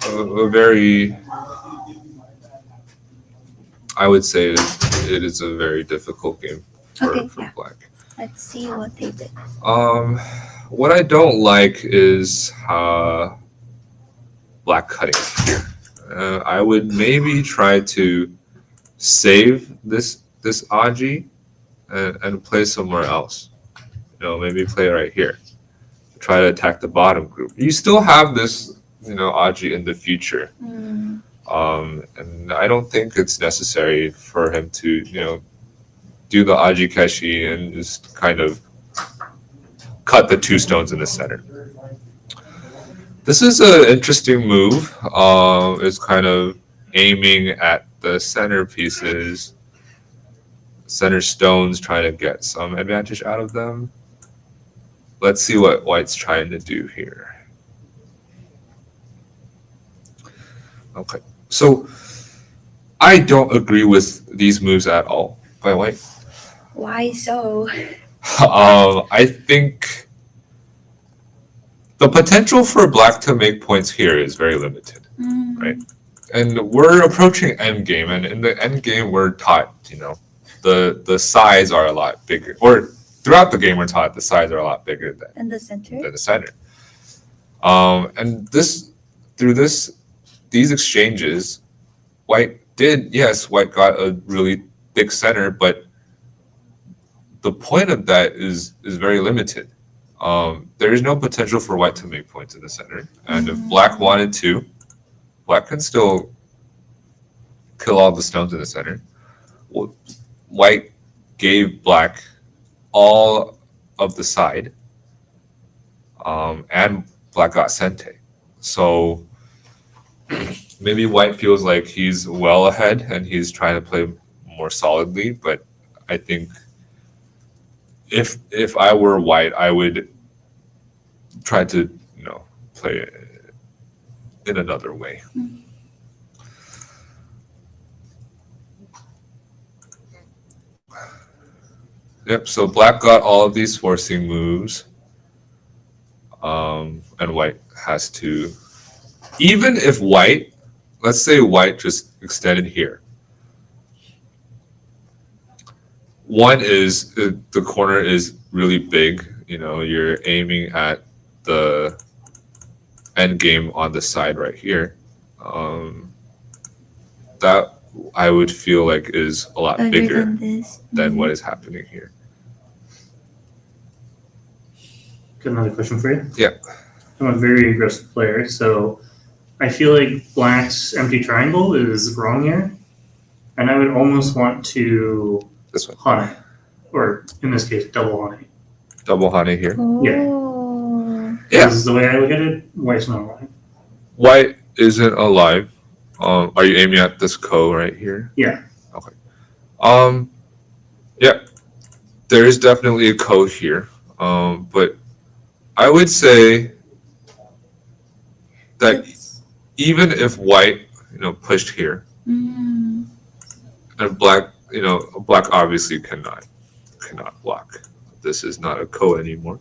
Speaker 1: a very, I would say it is a very difficult game for
Speaker 2: Okay, yeah.
Speaker 1: black.
Speaker 2: Let's see what they did.
Speaker 1: What I don't like is black cutting here. I would maybe try to save this Aji and play somewhere else. Maybe play right here. Try to attack the bottom group. You still have this, Aji in the future.
Speaker 2: Mm.
Speaker 1: And I don't think it's necessary for him to, do the Aji Keshi and just kind of cut the two stones in the center. This is an interesting move. It's kind of aiming at the center pieces, center stones, trying to get some advantage out of them. Let's see what white's trying to do here. Okay, so I don't agree with these moves at all by white.
Speaker 2: Why so?
Speaker 1: I think the potential for black to make points here is very limited.
Speaker 2: Mm.
Speaker 1: Right. And we're approaching endgame, and in the endgame we're taught, the sides are a lot bigger. Or throughout the game we're taught the sides are a lot bigger
Speaker 2: In the center?
Speaker 1: than the center. And through these exchanges, white got a really big center, but the point of that is very limited. There is no potential for white to make points in the center. And if black wanted to, black can still kill all the stones in the center. Well, white gave black all of the side, and black got sente. So maybe white feels like he's well ahead and he's trying to play more solidly, but I think if I were white, I would try to play it in another way. Yep. So black got all of these forcing moves, and white has to. Even if white, let's say white just extended here. One is the corner is really big. You're aiming at the end game on the side right here. That I would feel like is a lot bigger
Speaker 2: than this.
Speaker 1: than what is happening here.
Speaker 3: Got another question for you.
Speaker 1: Yeah.
Speaker 3: I'm a very aggressive player, so I feel like black's empty triangle is wrong here, and I would almost want to
Speaker 1: This one.
Speaker 3: honey, or in this case, double honey.
Speaker 1: Double honey here.
Speaker 2: Oh.
Speaker 1: Yeah.
Speaker 3: Because the way I look at it, white's not alive.
Speaker 1: White isn't alive. Are you aiming at this ko right here?
Speaker 3: Yeah.
Speaker 1: Okay. Yeah. There is definitely a ko here. But I would say that even if white, pushed here, and black, black obviously cannot block. This is not a ko anymore.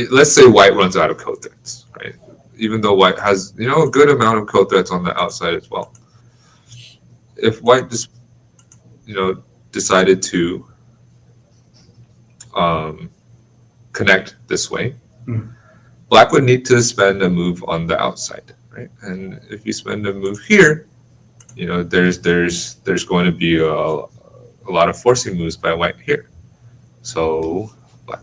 Speaker 1: Let's say white runs out of ko threats, right? Even though white has, a good amount of ko threats on the outside as well. If white just, decided to connect this way, black would need to spend a move on the outside, right? And if you spend a move here, there's going to be a lot of forcing moves by white here. So black,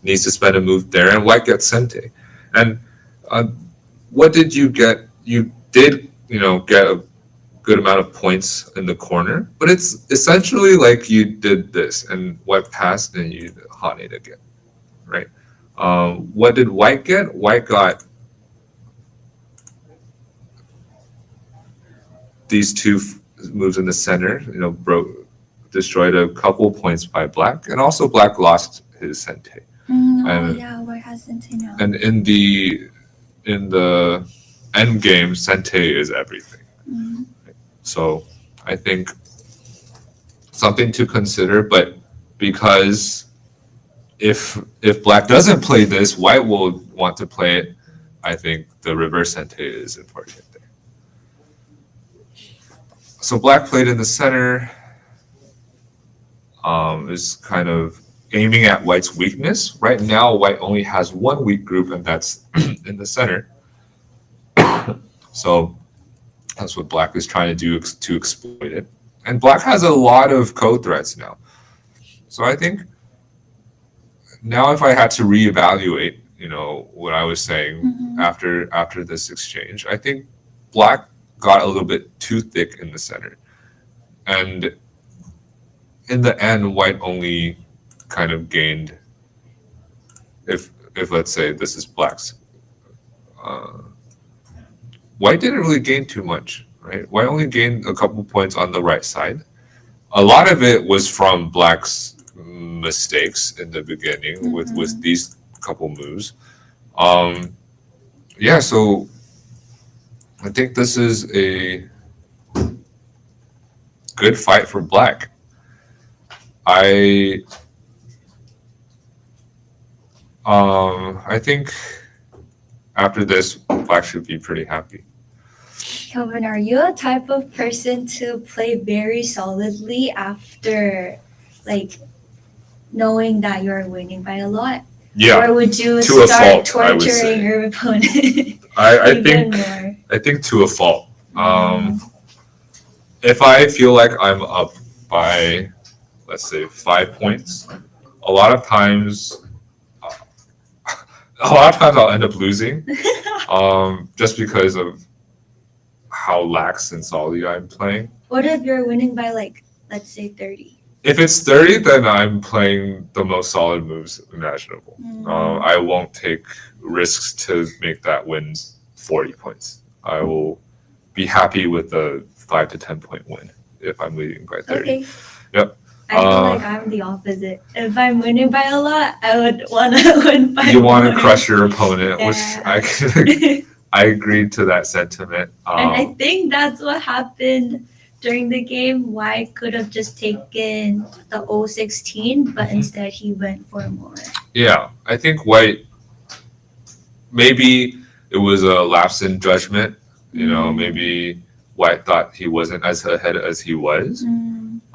Speaker 1: needs to spend a move there, and white gets sente. And what did you get? You did, get a good amount of points in the corner, but it's essentially like you did this, and white passed, and you honeyed again, right? What did white get? White got these two moves in the center, destroyed a couple points by black, and also black lost his sente.
Speaker 2: White has sente now.
Speaker 1: And in the end game, sente is everything. So I think something to consider, but because if black doesn't play this, white will want to play it. I think the reverse sente is important there. So black played in the center, is kind of aiming at white's weakness. Right now, white only has one weak group, and that's in the center. So that's what black is trying to do to exploit it. And black has a lot of ko threats now. So I think now if I had to reevaluate, what I was saying after this exchange, I think black got a little bit too thick in the center. And in the end, white only kind of gained, if let's say this is black's, white didn't really gain too much, right? White only gained a couple points on the right side. A lot of it was from black's mistakes in the beginning with these couple moves. So I think this is a good fight for black. I think after this, black should be pretty happy.
Speaker 2: Kelvin, are you a type of person to play very solidly after, knowing that you're winning by a lot?
Speaker 1: Yeah.
Speaker 2: Or would you
Speaker 1: To a
Speaker 2: start
Speaker 1: fault, I would say.
Speaker 2: torturing your opponent?
Speaker 1: I
Speaker 2: even
Speaker 1: think
Speaker 2: more?
Speaker 1: I think to a fault. If I feel like I'm up by, let's say, 5 points, a lot of times I'll end up losing, just because of how lax and solid I'm playing.
Speaker 2: What if you're winning by let's say 30?
Speaker 1: If it's 30, then I'm playing the most solid moves imaginable. I won't take risks to make that win 40 points. I will be happy with a 5 to 10 point win if I'm leading by 30.
Speaker 2: Okay.
Speaker 1: Yep.
Speaker 2: I feel like I'm the opposite. If I'm winning by a lot, I would want to win by
Speaker 1: You want to
Speaker 2: more.
Speaker 1: crush your opponent, which
Speaker 2: Yeah.
Speaker 1: I agree to that sentiment.
Speaker 2: And I think that's what happened during the game. White could have just taken the 016, but instead he went for more.
Speaker 1: Yeah, I think White, maybe it was a lapse in judgment. You know, maybe White thought he wasn't as ahead as he was.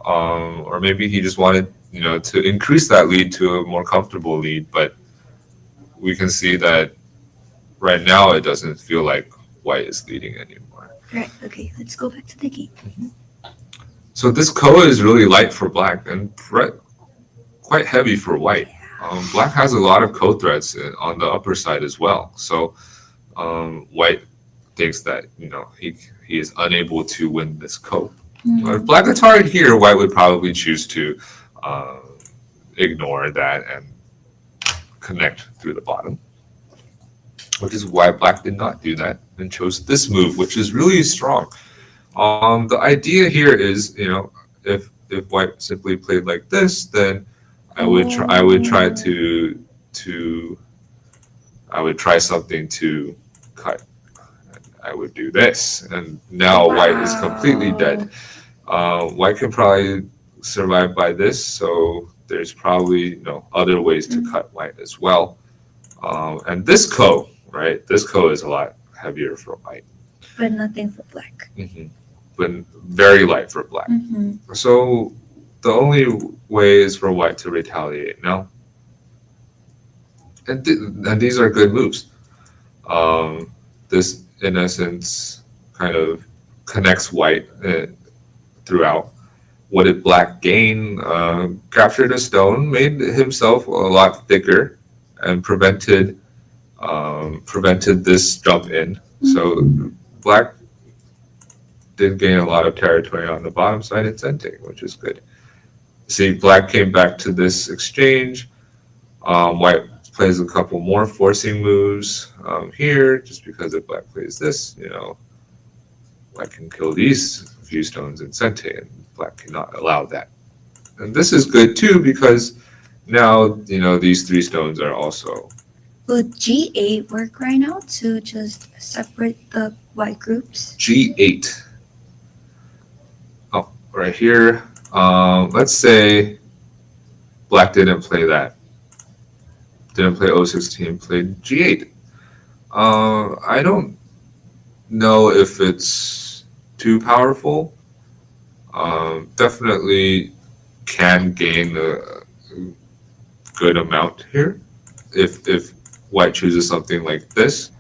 Speaker 1: Or maybe he just wanted, to increase that lead to a more comfortable lead. But we can see that right now it doesn't feel like White is leading anymore.
Speaker 2: Right, okay, let's go back to the game.
Speaker 1: So this Koa is really light for Black and quite heavy for White. Black has a lot of co-threats on the upper side as well. So White thinks that, he is unable to win this Ko. If Black is hard here, White would probably choose to ignore that and connect through the bottom, which is why Black did not do that and chose this move, which is really strong. The idea here is, if White simply played like this, then I would try something to cut. I would do this, and now White is completely dead. White can probably survive by this, so there's probably other ways to cut White as well. And this Ko, right? This Ko is a lot heavier for White,
Speaker 2: but nothing for Black.
Speaker 1: But very light for Black. So the only way is for White to retaliate now. And these are good moves. This, in essence, kind of connects White throughout. What did Black gain? Captured a stone, made himself a lot thicker, and prevented this jump in. So Black did gain a lot of territory on the bottom side in Sente, which is good. See, Black came back to this exchange. White plays a couple more forcing moves here, just because if Black plays this, White can kill these few stones in Sente, and Black cannot allow that. And this is good too, because now, these 3 stones are also...
Speaker 2: Will G8 work right now to just separate the White groups?
Speaker 1: G8. Oh, right here. Let's say Black didn't play that. Didn't play 016, played G8. I don't know if it's too powerful. Definitely can gain a good amount here if White chooses something like this.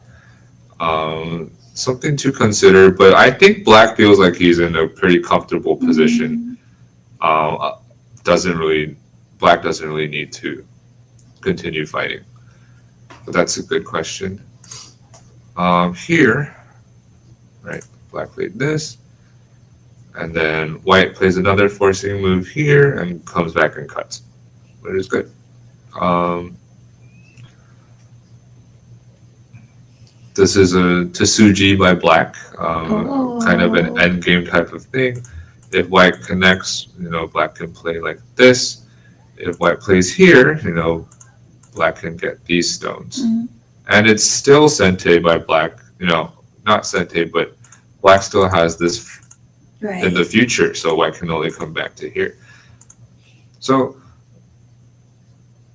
Speaker 1: Something to consider, but I think Black feels like he's in a pretty comfortable position. Black doesn't really need to continue fighting. But that's a good question. Here, right, Black played this, and then White plays another forcing move here and comes back and cuts, which is good. This is a Tsuji by Black, kind of an endgame type of thing. If White connects, Black can play like this. If White plays here, Black can get these stones. And it's still Sente by Black, not Sente, but Black still has this in the future, so White can only come back to here. So,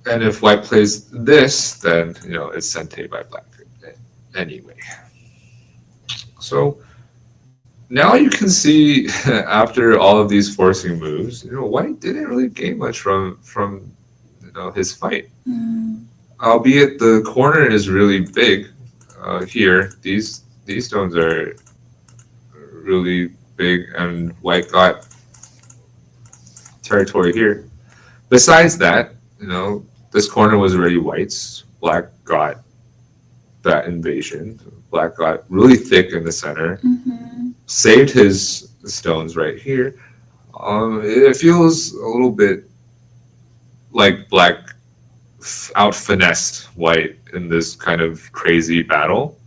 Speaker 1: and if White plays this, then, it's Sente by Black anyway. So, now you can see, after all of these forcing moves, White didn't really gain much from his fight. Albeit the corner is really big here. These stones are really big, and White got territory here. Besides that, this corner was already White's. Black got that invasion. Black got really thick in the center. Saved his stones right here. It feels a little bit like Black out finessed White in this kind of crazy battle,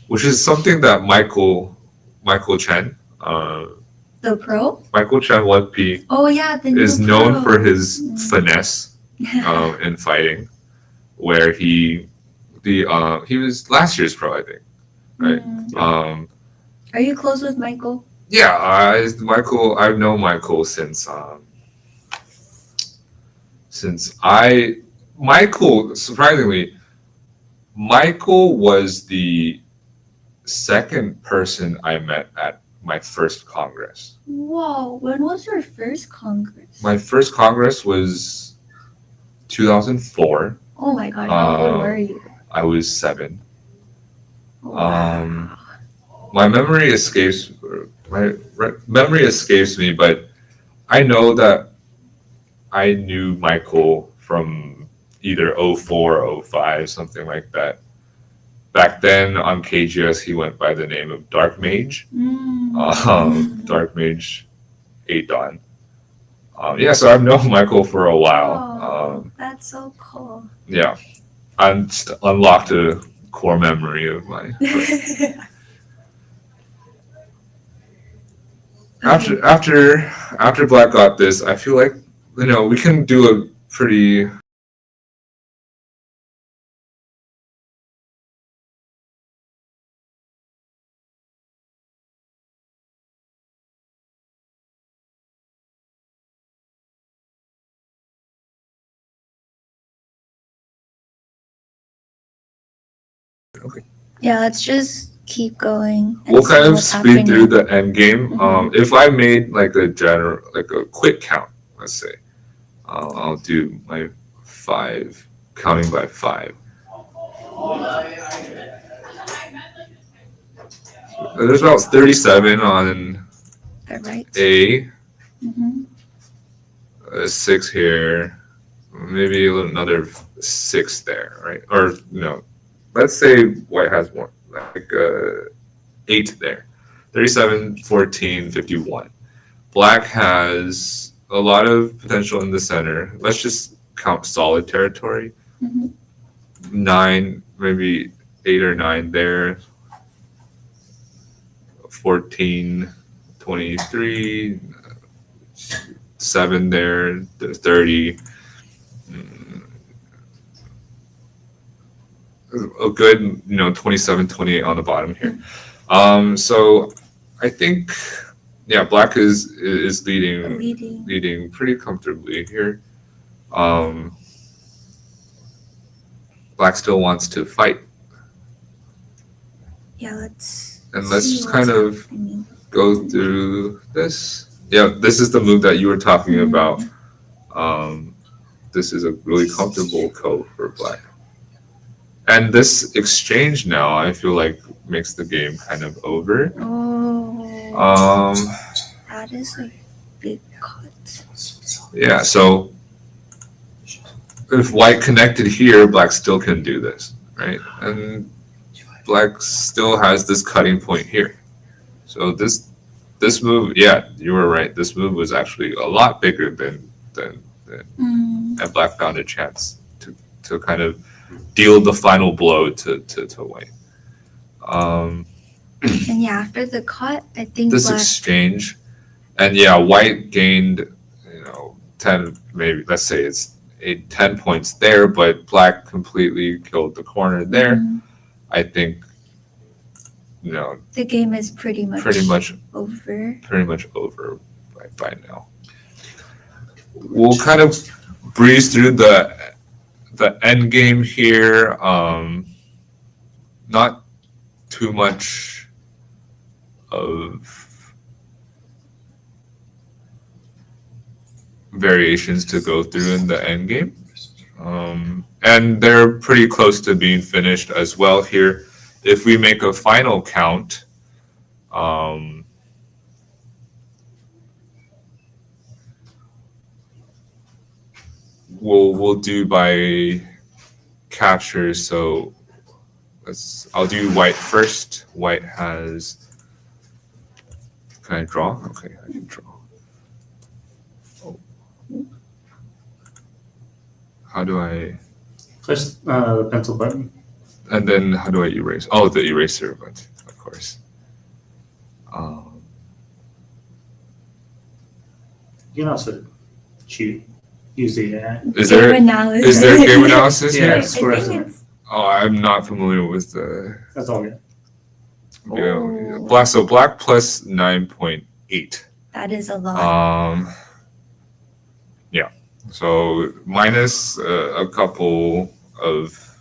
Speaker 1: which is something that Michael Chen
Speaker 2: The pro?
Speaker 1: Michael Chen 1P
Speaker 2: Oh yeah, the new
Speaker 1: is known
Speaker 2: pro.
Speaker 1: for his
Speaker 2: Mm.
Speaker 1: finesse in fighting, where he was last year's pro, I think. Right.
Speaker 2: Mm. Are you close with Michael?
Speaker 1: Yeah, I've known Michael since Michael, surprisingly, Michael was the second person I met at my first Congress.
Speaker 2: Whoa, when was your first Congress?
Speaker 1: My first Congress was 2004.
Speaker 2: Oh my god, how old were you?
Speaker 1: I was 7.
Speaker 2: Wow.
Speaker 1: My memory escapes me, but I know that I knew Michael from either 04 or 05, something like that. Back then on KGS, he went by the name of Dark Mage. Dark Mage 8 Dawn. Yeah, so I've known Michael for a while.
Speaker 2: Oh, that's so cool.
Speaker 1: Yeah, I just unlocked a core memory of my. After Black got this, I feel like we can do a pretty. Okay.
Speaker 2: Yeah, let's just keep going. And
Speaker 1: We'll
Speaker 2: see
Speaker 1: kind of
Speaker 2: what's
Speaker 1: speed through
Speaker 2: happening.
Speaker 1: the end game.
Speaker 2: Mhm.
Speaker 1: If I made like a quick count, let's say, I'll do my 5, counting by 5. There's about 37 on
Speaker 2: The right.
Speaker 1: A,
Speaker 2: Mhm.
Speaker 1: 6 here, maybe another 6 there, right? Or let's say white has more, like 8 there. 37, 14, 51. Black has a lot of potential in the center. Let's just count solid territory.
Speaker 2: Mhm.
Speaker 1: 9, maybe 8 or 9 there. 14, 23, 7 there, 30. A good 27, 28 on the bottom here. So I think Black is leading pretty comfortably here. Black still wants to fight.
Speaker 2: Yeah, let's
Speaker 1: just kind of go through this. Yeah, this is the move that you were talking about. This is a really comfortable code for Black. And this exchange now, I feel like, makes the game kind of over.
Speaker 2: Oh. That is a big cut.
Speaker 1: Yeah, so if white connected here, Black still can do this, right? And Black still has this cutting point here. So this move, yeah, you were right. This move was actually a lot bigger than and Black found a chance to kind of deal the final blow to white.
Speaker 2: And yeah, after the cut, I think
Speaker 1: this
Speaker 2: Black
Speaker 1: exchange, and yeah, white gained 10, maybe let's say it's 10 points there, but Black completely killed the corner there. I think
Speaker 2: the game is pretty much over.
Speaker 1: Pretty much over by now. We'll kind of breeze through the end game here. Not too much of variations to go through in the end game. And they're pretty close to being finished as well here. If we make a final count, we'll do by capture. So I'll do white first. White has. Can I draw? Okay, I can draw. Oh. How do I?
Speaker 3: Press the pencil button.
Speaker 1: And then how do I erase? Oh, the eraser button, of course.
Speaker 3: You can also use the AI.
Speaker 1: Is
Speaker 2: Game
Speaker 1: there
Speaker 2: analysis.
Speaker 1: game analysis
Speaker 3: Yeah,
Speaker 1: here?
Speaker 2: I
Speaker 3: score
Speaker 2: think
Speaker 3: estimate.
Speaker 2: it's
Speaker 1: Oh, I'm not familiar with the
Speaker 3: That's all good.
Speaker 1: yeah,
Speaker 2: Oh.
Speaker 1: black. So black plus 9.8.
Speaker 2: that is a lot.
Speaker 1: Yeah. So minus a couple of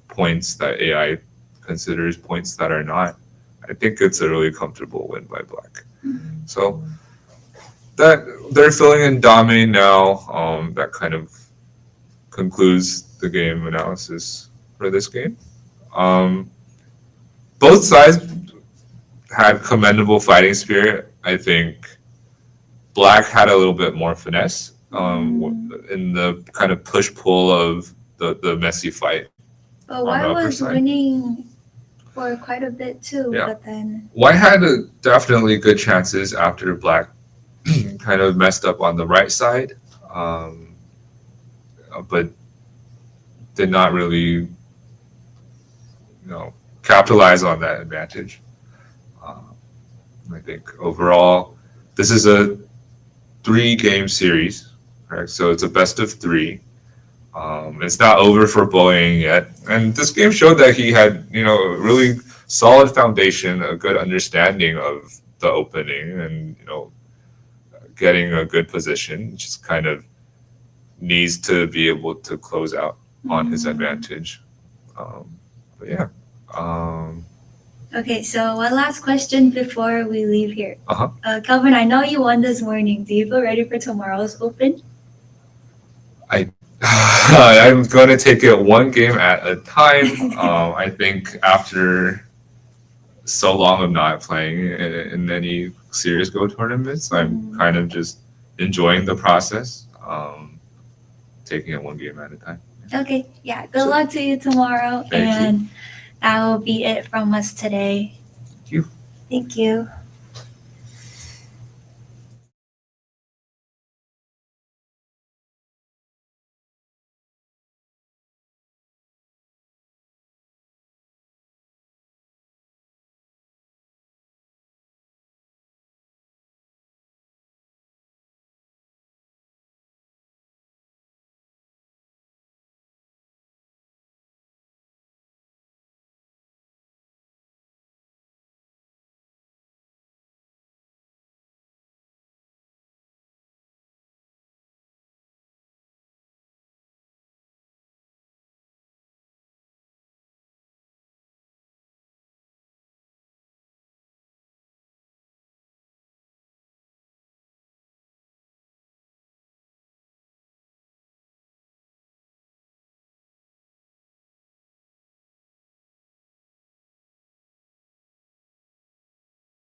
Speaker 1: points that AI considers points that are not. I think it's a really comfortable win by black. So that they're filling in Dame now. That kind of concludes the game analysis for this game. Both sides had commendable fighting spirit. I think black had a little bit more finesse in the kind of push pull of the messy fight.
Speaker 2: But
Speaker 1: on
Speaker 2: White
Speaker 1: the upper
Speaker 2: was
Speaker 1: side.
Speaker 2: winning for quite a bit too.
Speaker 1: Yeah.
Speaker 2: But then
Speaker 1: White had definitely good chances after black kind of messed up on the right side, but did not really, capitalize on that advantage. I think overall, this is a 3-game series, correct? So it's a best of 3. It's not over for bullying yet, and this game showed that he had, a really solid foundation, a good understanding of the opening, and getting a good position. Just kind of needs to be able to close out on his advantage. But yeah.
Speaker 2: okay, so one last question before we leave here.
Speaker 1: Uh-huh.
Speaker 2: Kelvin, I know you won this morning. Do you feel ready for tomorrow's open?
Speaker 1: I'm going to take it one game at a time. I think after so long of not playing in any serious Go tournaments, I'm kind of just enjoying the process, taking it one game at a time.
Speaker 2: Okay, yeah. Good luck to you tomorrow.
Speaker 1: Thank you.
Speaker 2: And that will be it from us today.
Speaker 1: Thank you.
Speaker 2: Thank you.